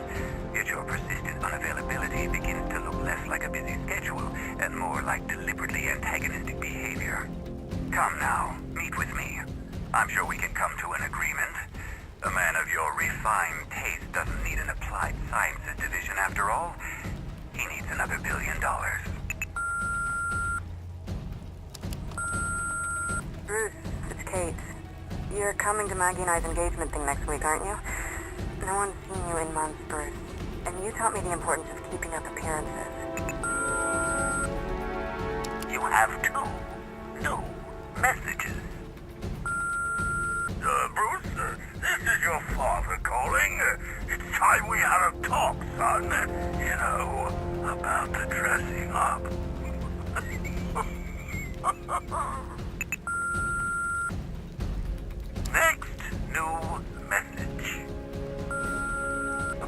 Yet your persistent unavailability begins to look less like a busy schedule and more like deliberately antagonistic behavior. Come now, meet with me. I'm sure we can come to an agreement. A man of your refined taste doesn't need an Applied Sciences division after all. He needs another $1 billion. Bruce, it's Kate. You're coming to Maggie and I's engagement thing next week, aren't you? No one's seen you in months, Bruce. And you taught me the importance of keeping up appearances. You have two new messages. Bruce, this is your father calling. It's time we had a talk, son. You know, about the dressing up. Next new message.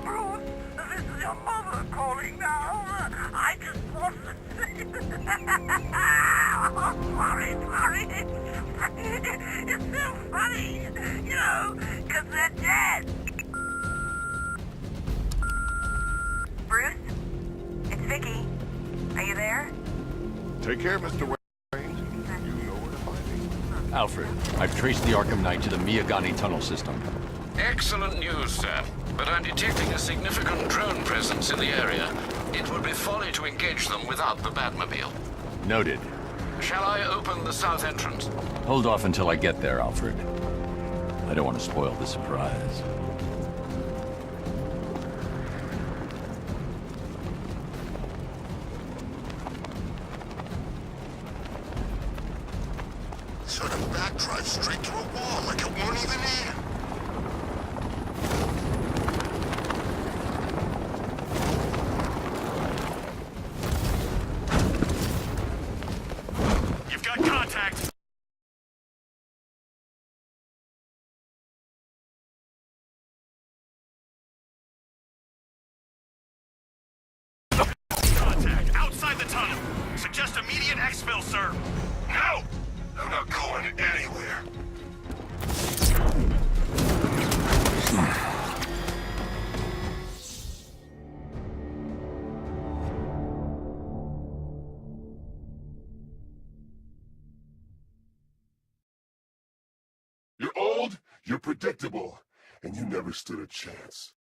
Bruce, this is your mother calling now. I just want to say... sorry. It's so funny, you know, because they're dead. Bruce? It's Vicky. Are you there? Take care, Mr. Wayne. You know where to find me. Alfred, I've traced the Arkham Knight to the Miyagani tunnel system. Excellent news, sir. But I'm detecting a significant drone presence in the area. It would be folly to engage them without the Batmobile. Noted. Shall I open the south entrance? Hold off until I get there, Alfred. I don't want to spoil the surprise. Drive straight through a wall like it weren't even there. You've got contact. Contact outside the tunnel. Suggest immediate exfil, sir. No! I'm not going anywhere. You're old, you're predictable, and you never stood a chance.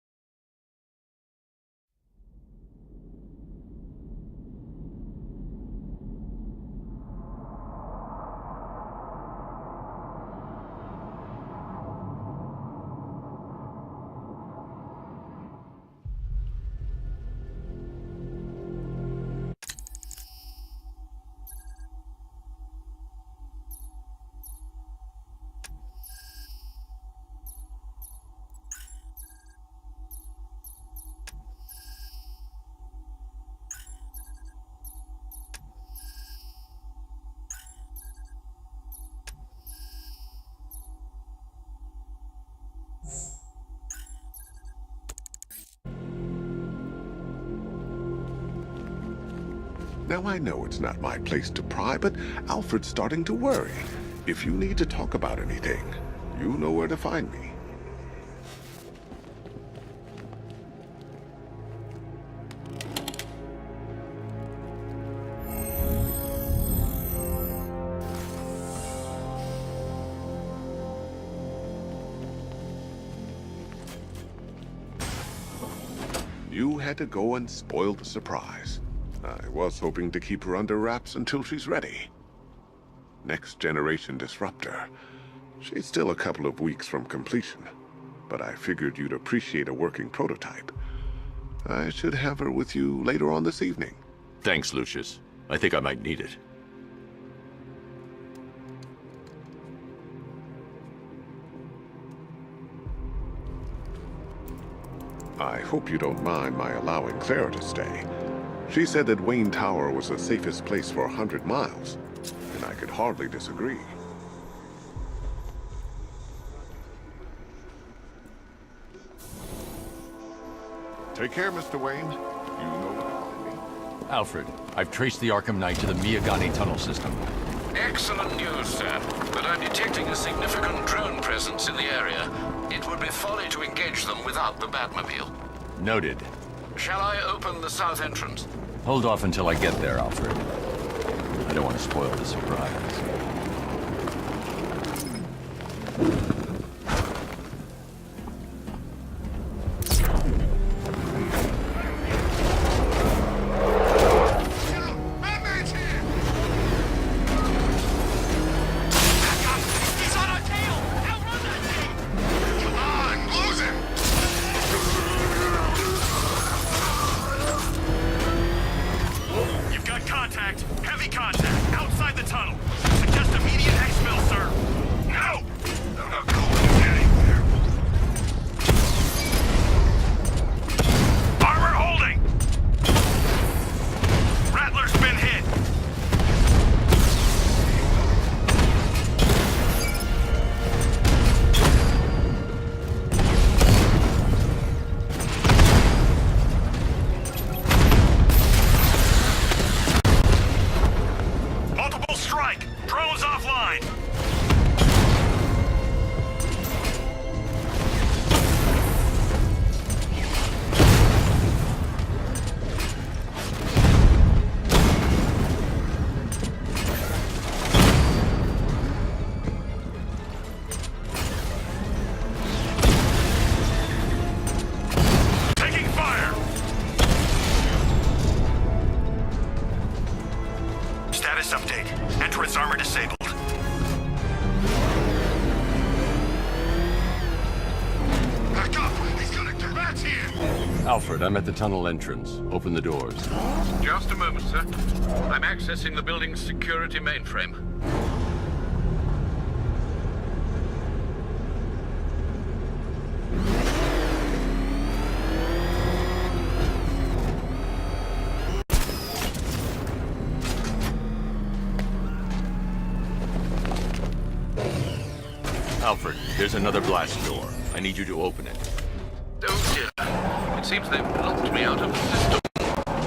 Now I know it's not my place to pry, but Alfred's starting to worry. If you need to talk about anything, you know where to find me. You had to go and spoil the surprise. I was hoping to keep her under wraps until she's ready. Next generation disruptor. She's still a couple of weeks from completion, but I figured you'd appreciate a working prototype. I should have her with you later on this evening. Thanks, Lucius. I think I might need it. I hope you don't mind my allowing Clara to stay. She said that Wayne Tower was the safest place for 100 miles, and I could hardly disagree. Take care, Mr. Wayne. You know where to find me. Alfred, I've traced the Arkham Knight to the Miyagani tunnel system. Excellent news, sir. But I'm detecting a significant drone presence in the area. It would be folly to engage them without the Batmobile. Noted. Shall I open the south entrance? Hold off until I get there, Alfred. I don't want to spoil the surprise. Alfred, I'm at the tunnel entrance. Open the doors. Just a moment, sir. I'm accessing the building's security mainframe. Alfred, there's another blast door. I need you to open it. Oh dear. It seems they've locked me out of the system.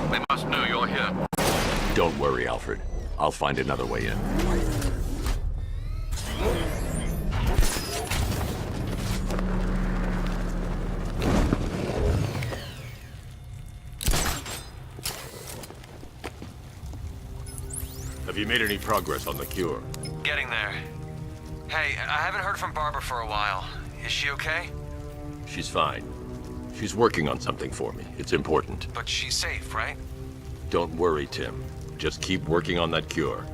They must know you're here. Don't worry, Alfred. I'll find another way in. Have you made any progress on the cure? Getting there. Hey, I haven't heard from Barbara for a while. Is she okay? She's fine. She's working on something for me. It's important. But she's safe, right? Don't worry, Tim. Just keep working on that cure.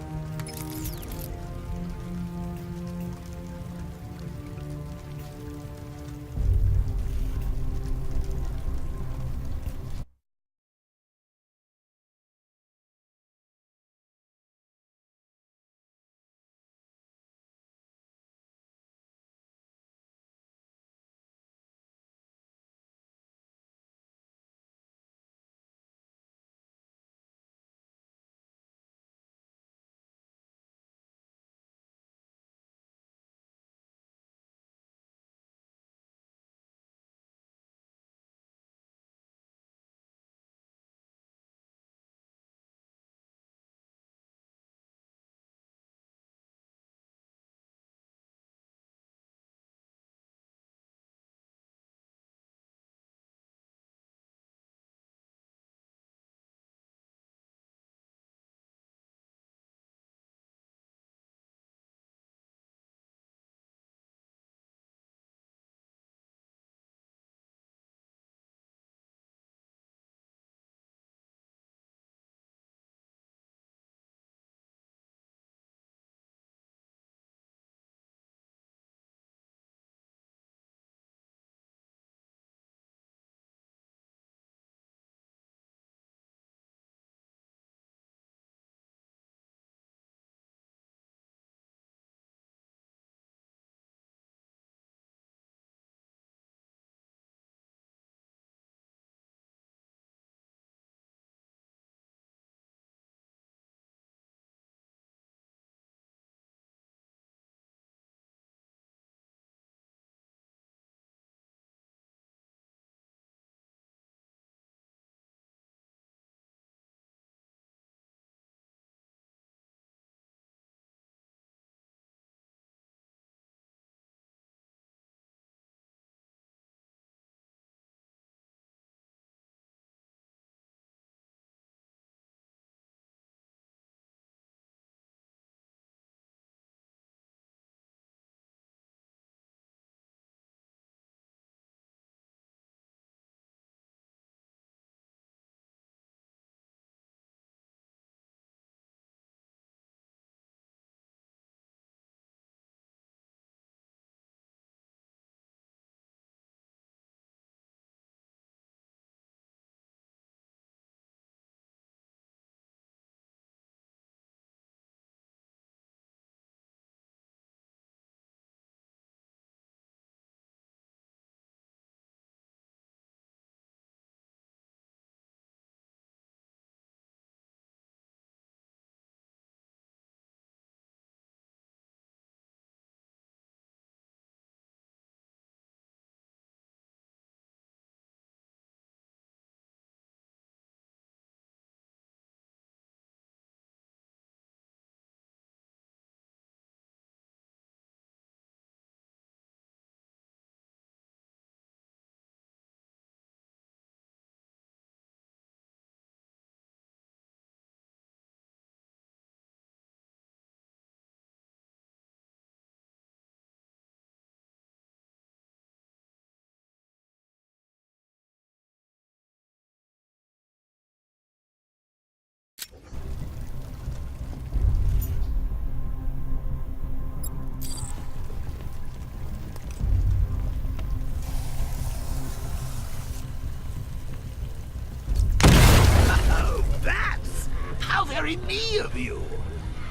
very me of you.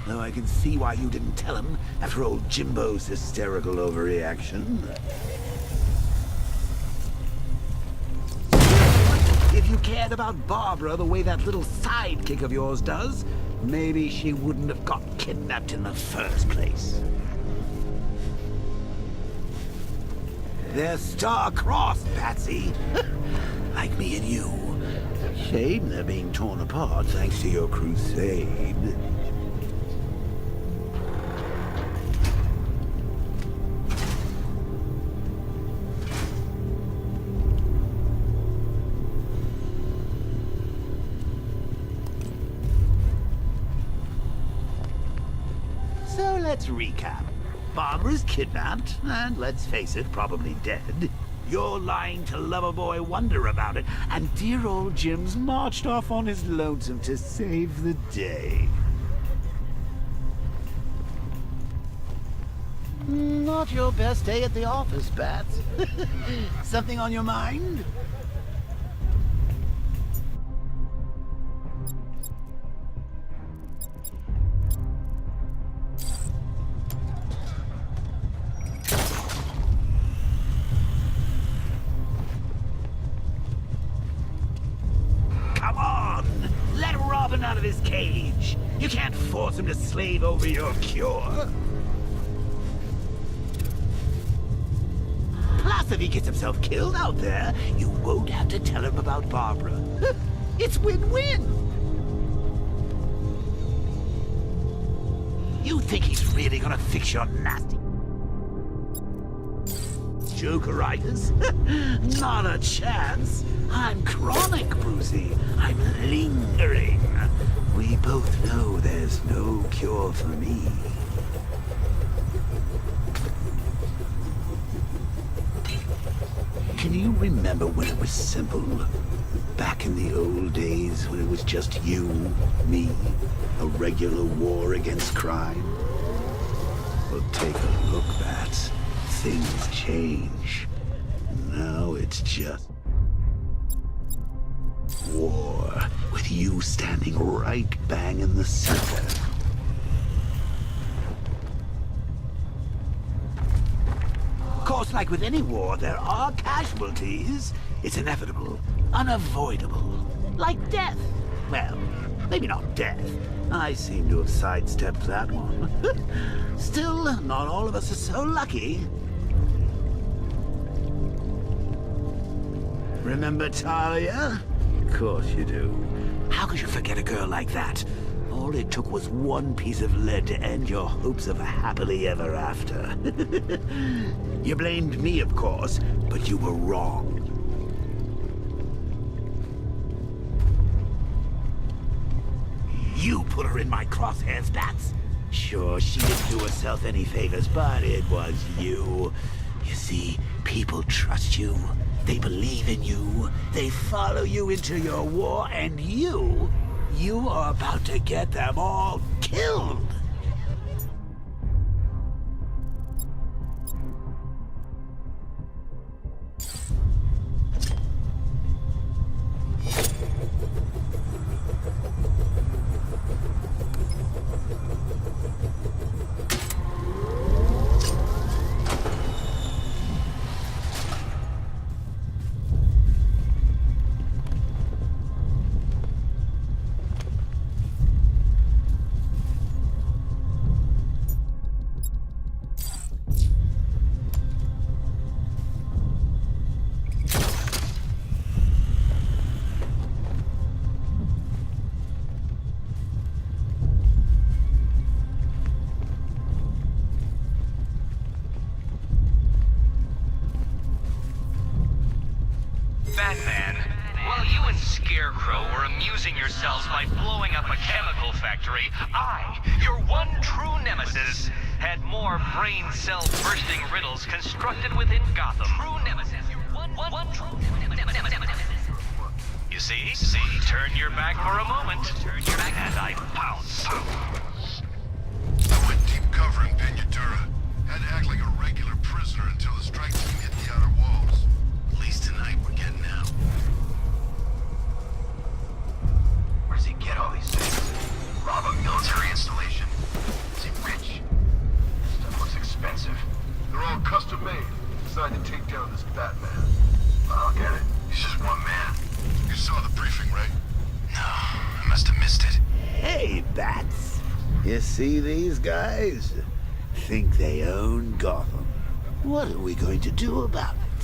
Though I can see why you didn't tell him after old Jimbo's hysterical overreaction. If you cared about Barbara the way that little sidekick of yours does, maybe she wouldn't have got kidnapped in the first place. They're star-crossed, Patsy. Like me and you. Shame they're being torn apart thanks to your crusade. So let's recap. Barbara's kidnapped, and let's face it, probably dead. You're lying to Loverboy Wonder about it, and dear old Jim's marched off on his lonesome to save the day. Not your best day at the office, Bats. Something on your mind? Out of his cage. You can't force him to slave over your cure. Plus, if he gets himself killed out there, you won't have to tell him about Barbara. It's win-win. You think he's really gonna fix your nasty Jokeritis? Not a chance. I'm chronic, Brucey. I'm lingering. We both know there's no cure for me. Can you remember when it was simple? Back in the old days when it was just you, me, a regular war against crime? Well, take a look, Bats. Things change. Now it's just war, with you standing right bang in the center. Of course, like with any war, there are casualties. It's inevitable, unavoidable, like death. Well, maybe not death. I seem to have sidestepped that one. Still, not all of us are so lucky. Remember Talia? Of course you do. How could you forget a girl like that? All it took was one piece of lead to end your hopes of a happily ever after. You blamed me, of course, but you were wrong. You put her in my crosshairs, Bats. Sure, she didn't do herself any favors, but it was you. You see, people trust you. They believe in you. They follow you into your war, and you are about to get them all killed. Batman, while you and Scarecrow were amusing yourselves by blowing up a chemical factory, I, your one true nemesis, had more brain cell-bursting riddles constructed within Gotham. True nemesis. One true nemesis. You see? Turn your back for a moment, and I pounce. I went deep cover in Pinatura. Had to act like a regular prisoner until the strike team hit the outer walls. At least tonight we're getting out. Where does he get all these things? Rob a military installation? Is he rich? This stuff looks expensive. They're all custom made, designed to take down this Batman. I don't get it. He's just one man. You saw the briefing, right? No, I must have missed it. Hey, Bats. You see these guys? Think they own Gotham. What are we going to do about it?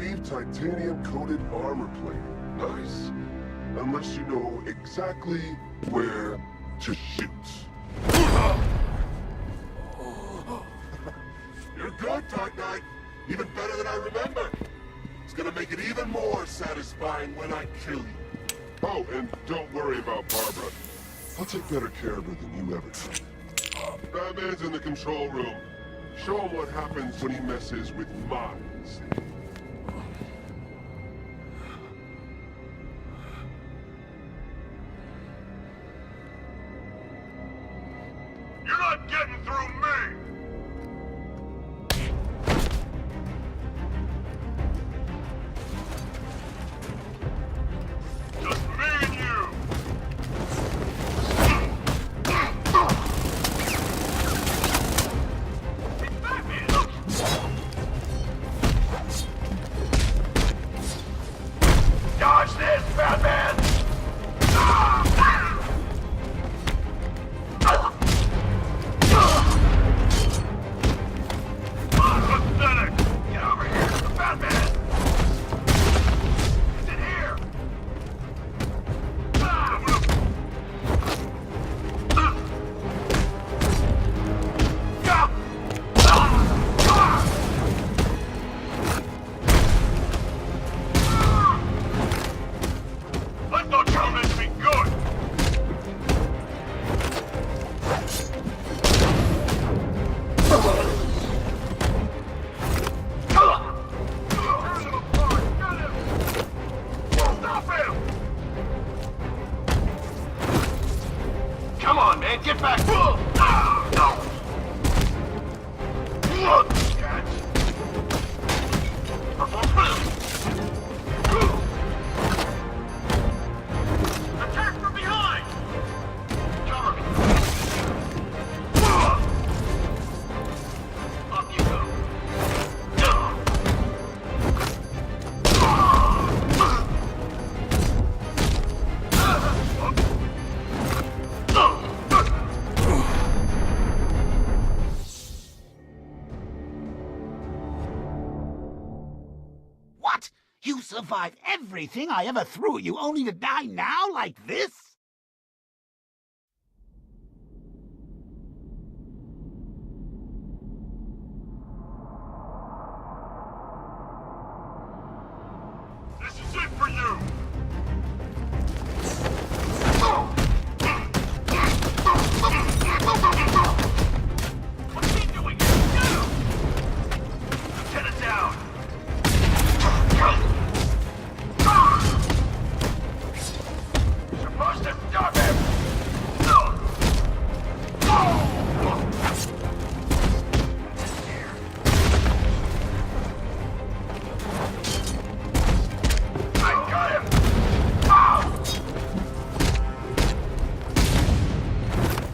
believe titanium-coated armor plate. Nice. Unless you know exactly where to shoot. You're good, Dark Knight. Even better than I remember. It's gonna make it even more satisfying when I kill you. Oh, and don't worry about Barbara. I'll take better care of her than you ever did. Batman's in the control room. Show him what happens when he messes with minds. You're not getting through me! Just me and you! Dodge this, Batman! Pathetic! Get over here, the Batman! Is it here? I thought you were meant to be good! Stop him! Come on, man, get back! Attack from behind! Cover me! Up you go! What? You survived everything I ever threw at you only to die now like this? This is it for you! What's he doing? Get him! Lieutenant down! Supposed to stop him! I got him!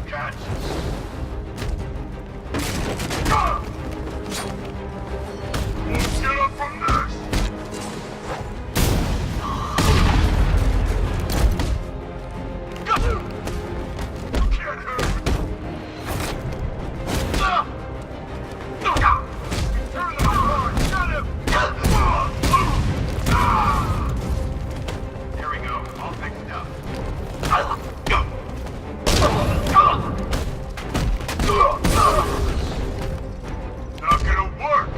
Catch! Let's get up from this! You can't hurt me! Turn the car! Got him! Here we go, all fixed up. Not gonna work!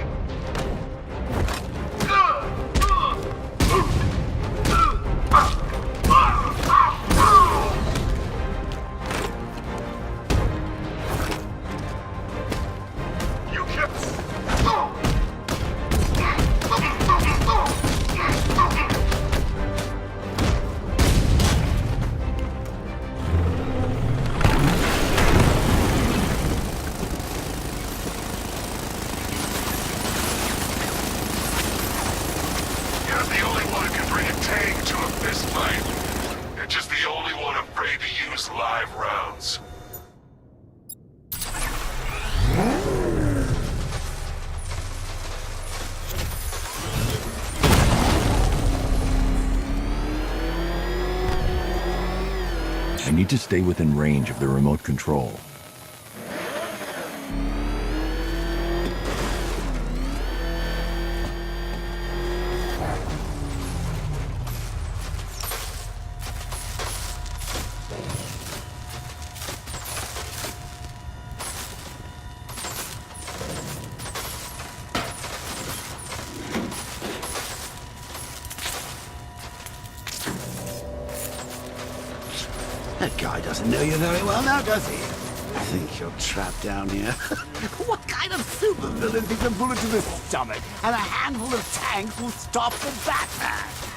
You kept... You're the only one who can bring a tank to a fist fight. You're just the only one afraid to use live rounds. I need to stay within range of the remote control. That guy doesn't know you very well now, does he? I think you're trapped down here. What kind of supervillain thinks a bullet to the stomach and a handful of tanks will stop the Batman?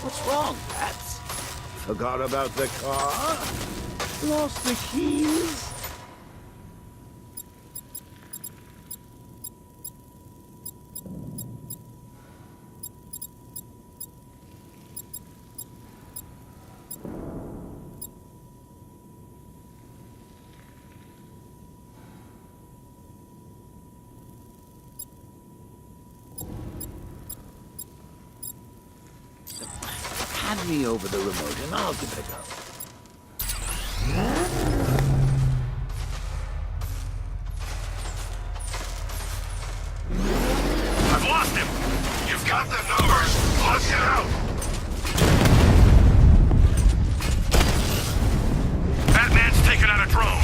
What's wrong, Bats? Forgot about the car? Lost the keys? Hand me over the remote and I'll give it a go. I've lost him! You've got the numbers! Let's get out! Batman's taken out a drone!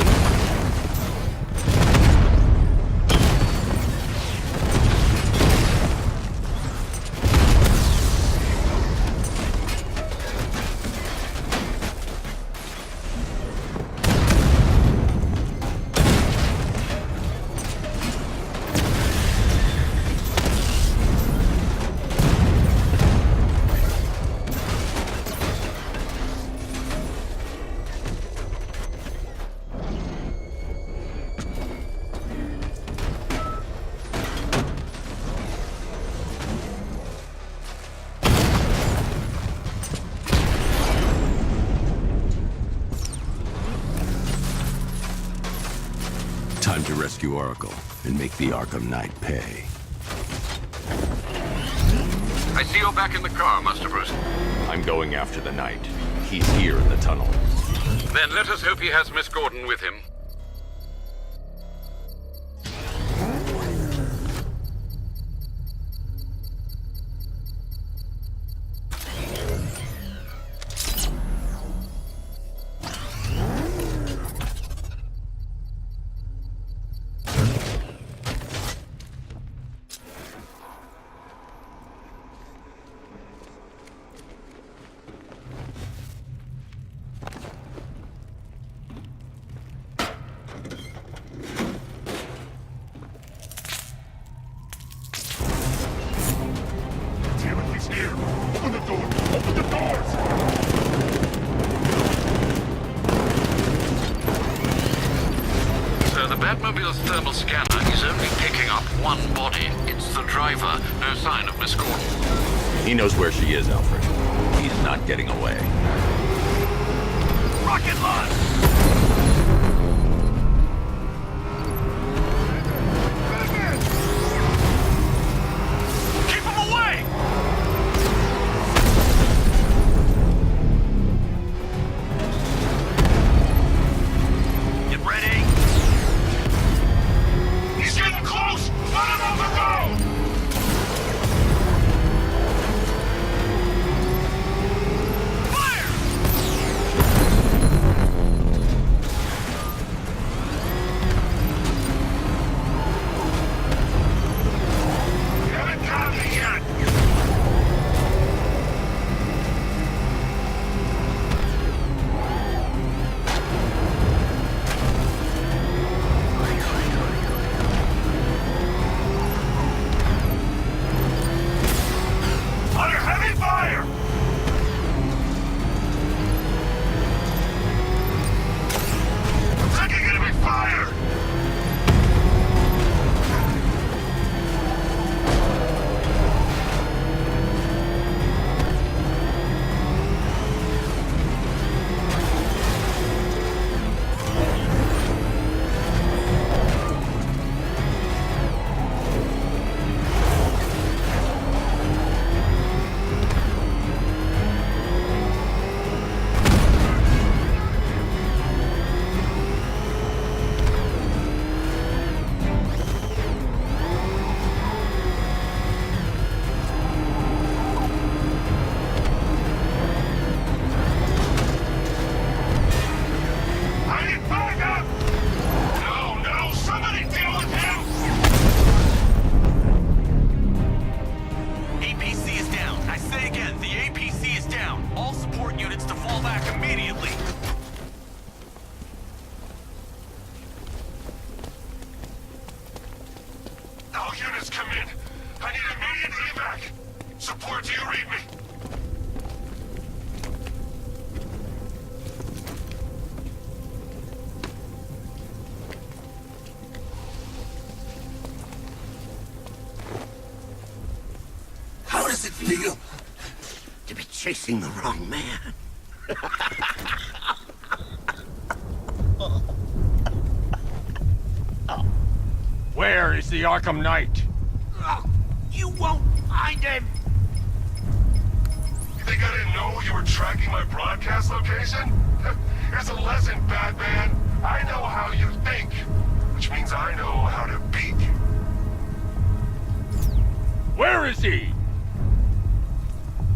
Time to rescue Oracle and make the Arkham Knight pay. I see you're back in the car, Master Bruce. I'm going after the Knight. He's here in the tunnel. Then let us hope he has Miss Gordon with him. Here! Open the door! Open the doors! Sir, the Batmobile's thermal scanner is only picking up one body. It's the driver. No sign of Miss Gordon. He knows where she is, Alfred. He's not getting away. Rocket launch! just come in. I need immediate evac. Support, do you read me? How does it feel to be chasing the wrong man? Where is the Arkham Knight? You won't find him! You think I didn't know you were tracking my broadcast location? Here's a lesson, Batman. I know how you think, which means I know how to beat you. Where is he?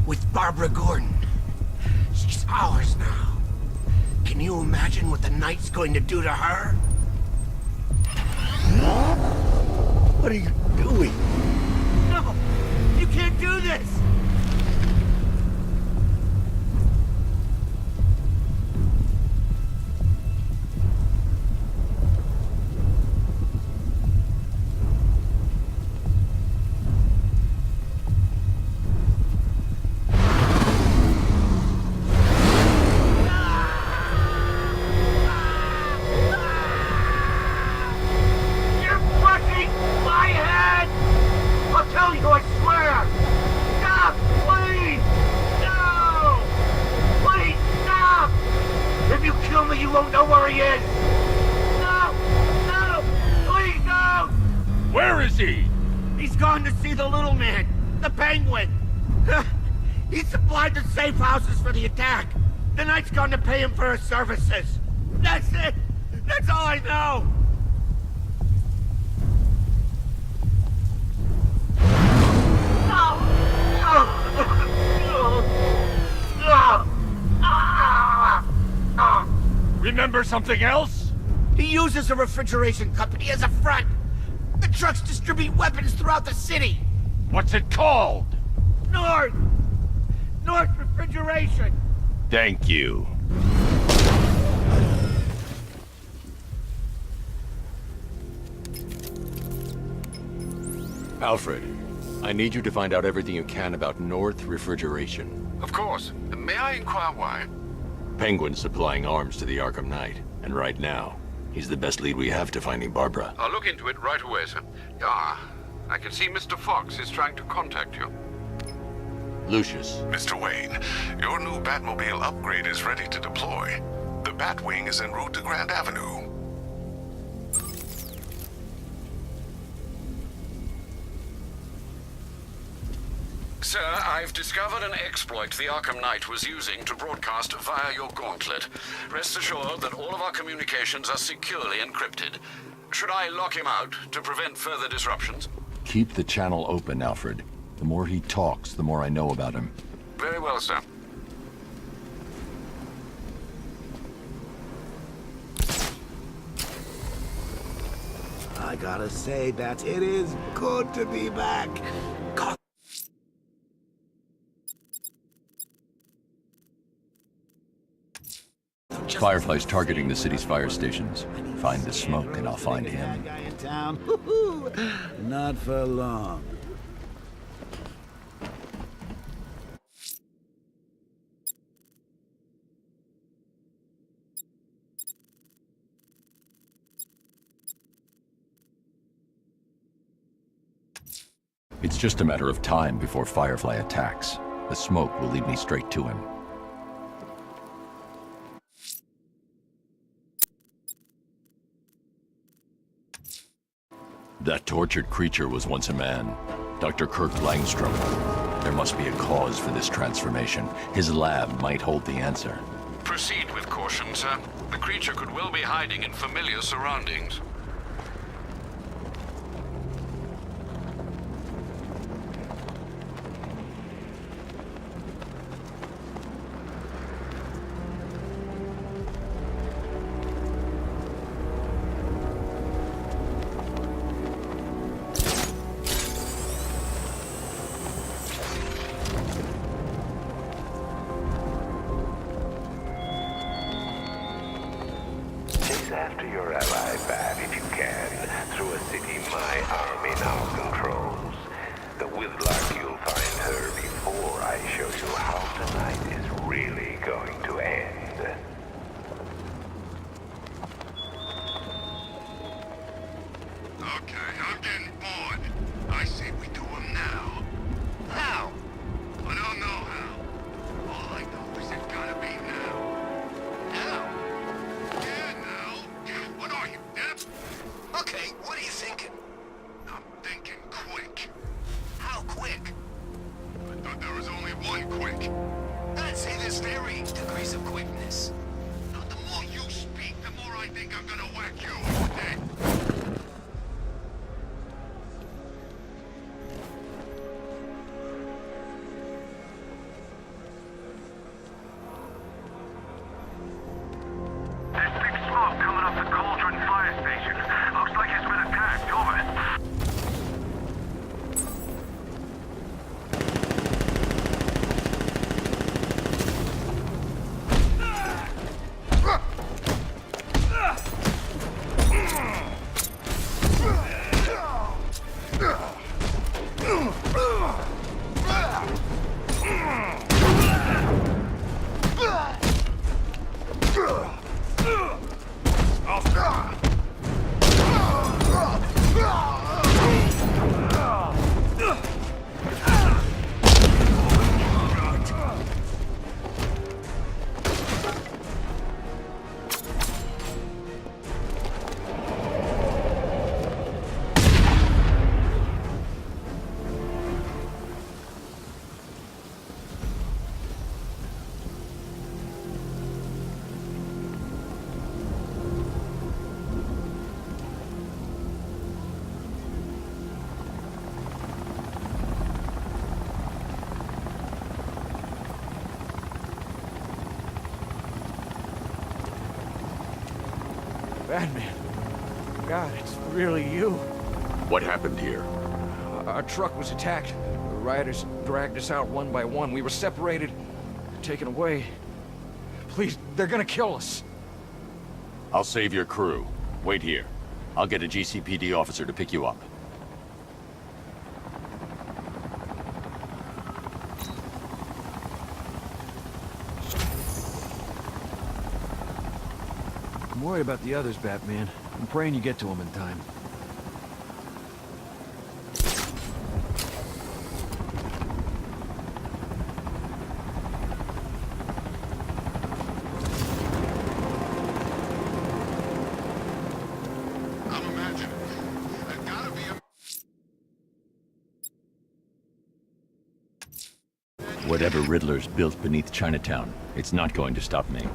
With Barbara Gordon. She's ours now. Can you imagine what the Knight's going to do to her? What are you doing? No! You can't do this! He's gone to see the little man, the Penguin. He supplied the safe houses for the attack. The Knight's gone to pay him for his services. That's it. That's all I know. Remember something else? He uses a refrigeration company as a front. The trucks distribute weapons throughout the city. What's it called? North Refrigeration. Thank you. Alfred, I need you to find out everything you can about North Refrigeration. Of course. May I inquire why? Penguin's supplying arms to the Arkham Knight, and right now, he's the best lead we have to finding Barbara. I'll look into it right away, sir. Ah, I can see Mr. Fox is trying to contact you. Lucius. Mr. Wayne, your new Batmobile upgrade is ready to deploy. The Batwing is en route to Grand Avenue. Sir, I've discovered an exploit the Arkham Knight was using to broadcast via your gauntlet. Rest assured that all of our communications are securely encrypted. Should I lock him out to prevent further disruptions? Keep the channel open, Alfred. The more he talks, the more I know about him. Very well, sir. I gotta say that it is good to be back. God. Firefly's targeting the city's fire stations. Find the smoke and I'll find him. Guy in town. Not for long. It's just a matter of time before Firefly attacks. The smoke will lead me straight to him. That tortured creature was once a man. Dr. Kirk Langstrom. There must be a cause for this transformation. His lab might hold the answer. Proceed with caution, sir. The creature could well be hiding in familiar surroundings. After your ally, Bat, Okay, what are you thinking? I'm thinking quick. How quick? I thought there was only one quick. I'd say there's varying degrees of quickness. Now, the more you speak, the more I think I'm gonna whack you in the head. There's big smoke coming off the Cauldron fire station. Looks like it's been attacked. Over. Batman. God, it's really you. What happened here? Our truck was attacked. The rioters dragged us out one by one. We were separated, taken away. Please, they're gonna kill us. I'll save your crew. Wait here. I'll get a GCPD officer to pick you up. I'm worried about the others, Batman. I'm praying you get to them in time. I'm imagining. There's gotta be a... Whatever Riddler's built beneath Chinatown, it's not going to stop me.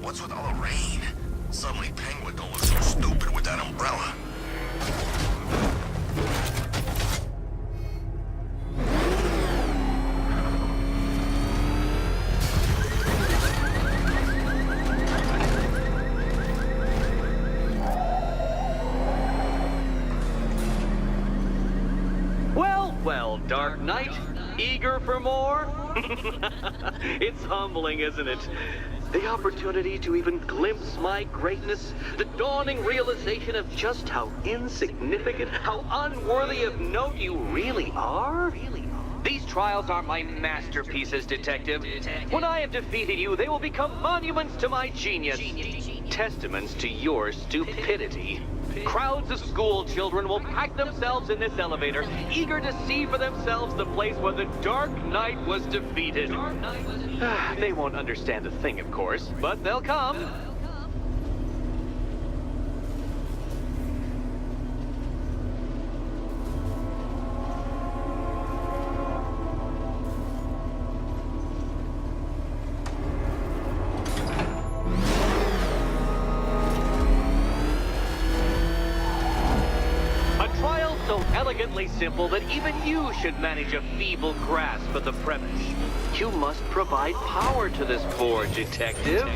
What's with all the rain? Suddenly Penguin don't look so stupid with that umbrella. Well, Dark Knight, eager for more? It's humbling, isn't it? The opportunity to even glimpse my greatness, the dawning realization of just how insignificant, how unworthy of note you really are? These trials are my masterpieces, Detective. When I have defeated you, they will become monuments to my genius, testaments to your stupidity. Crowds of school children will pack themselves in this elevator, eager to see for themselves the place where the Dark Knight was defeated. They won't understand a thing, of course, but they'll come. Elegantly simple that even you should manage a feeble grasp of the premise. You must provide power to this poor detective.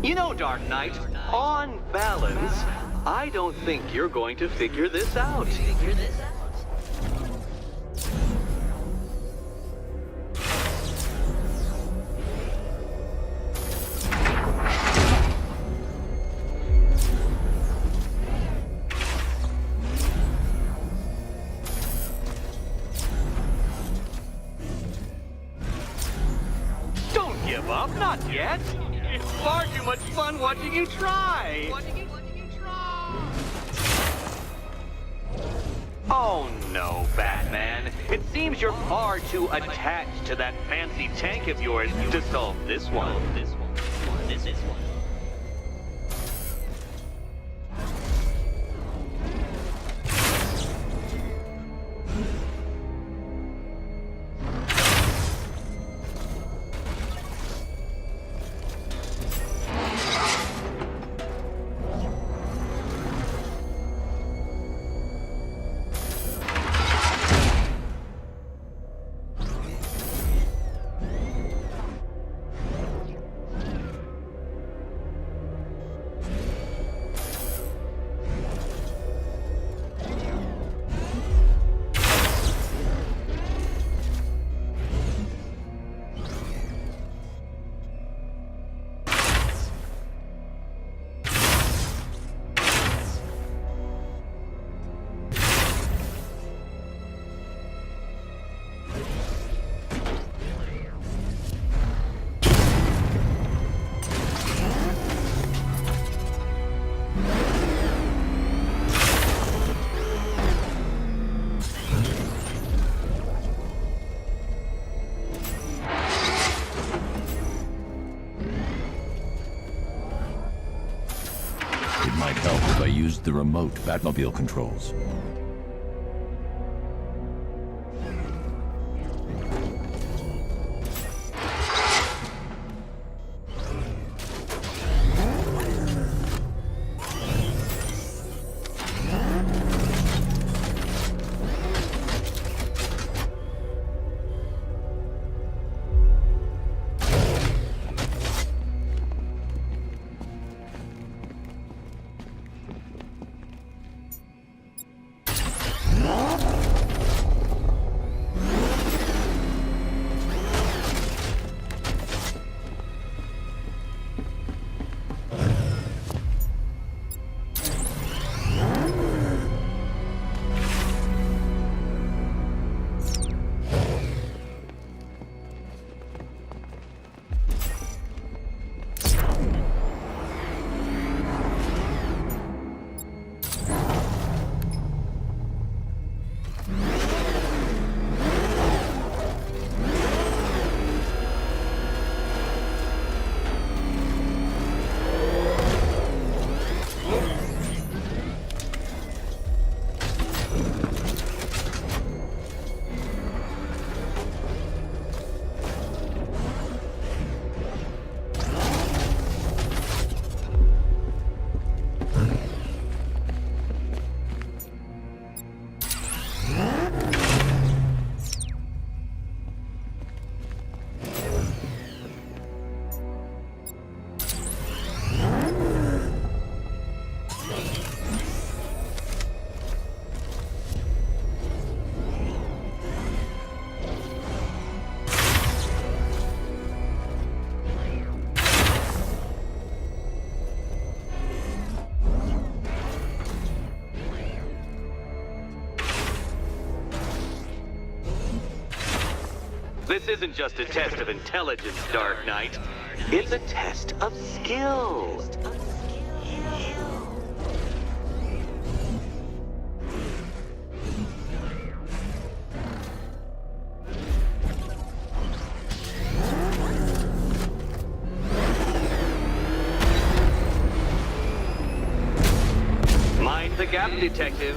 You know, Dark Knight, on balance, I don't think you're going to figure this out. Don't give up, not yet. It's far too much fun watching you try. Oh no, Batman. It seems you're far too attached to that fancy tank of yours to solve this one. This one. Used the remote Batmobile controls. This isn't just a test of intelligence, Dark Knight. It's a test of skill. Mind the gap, detective.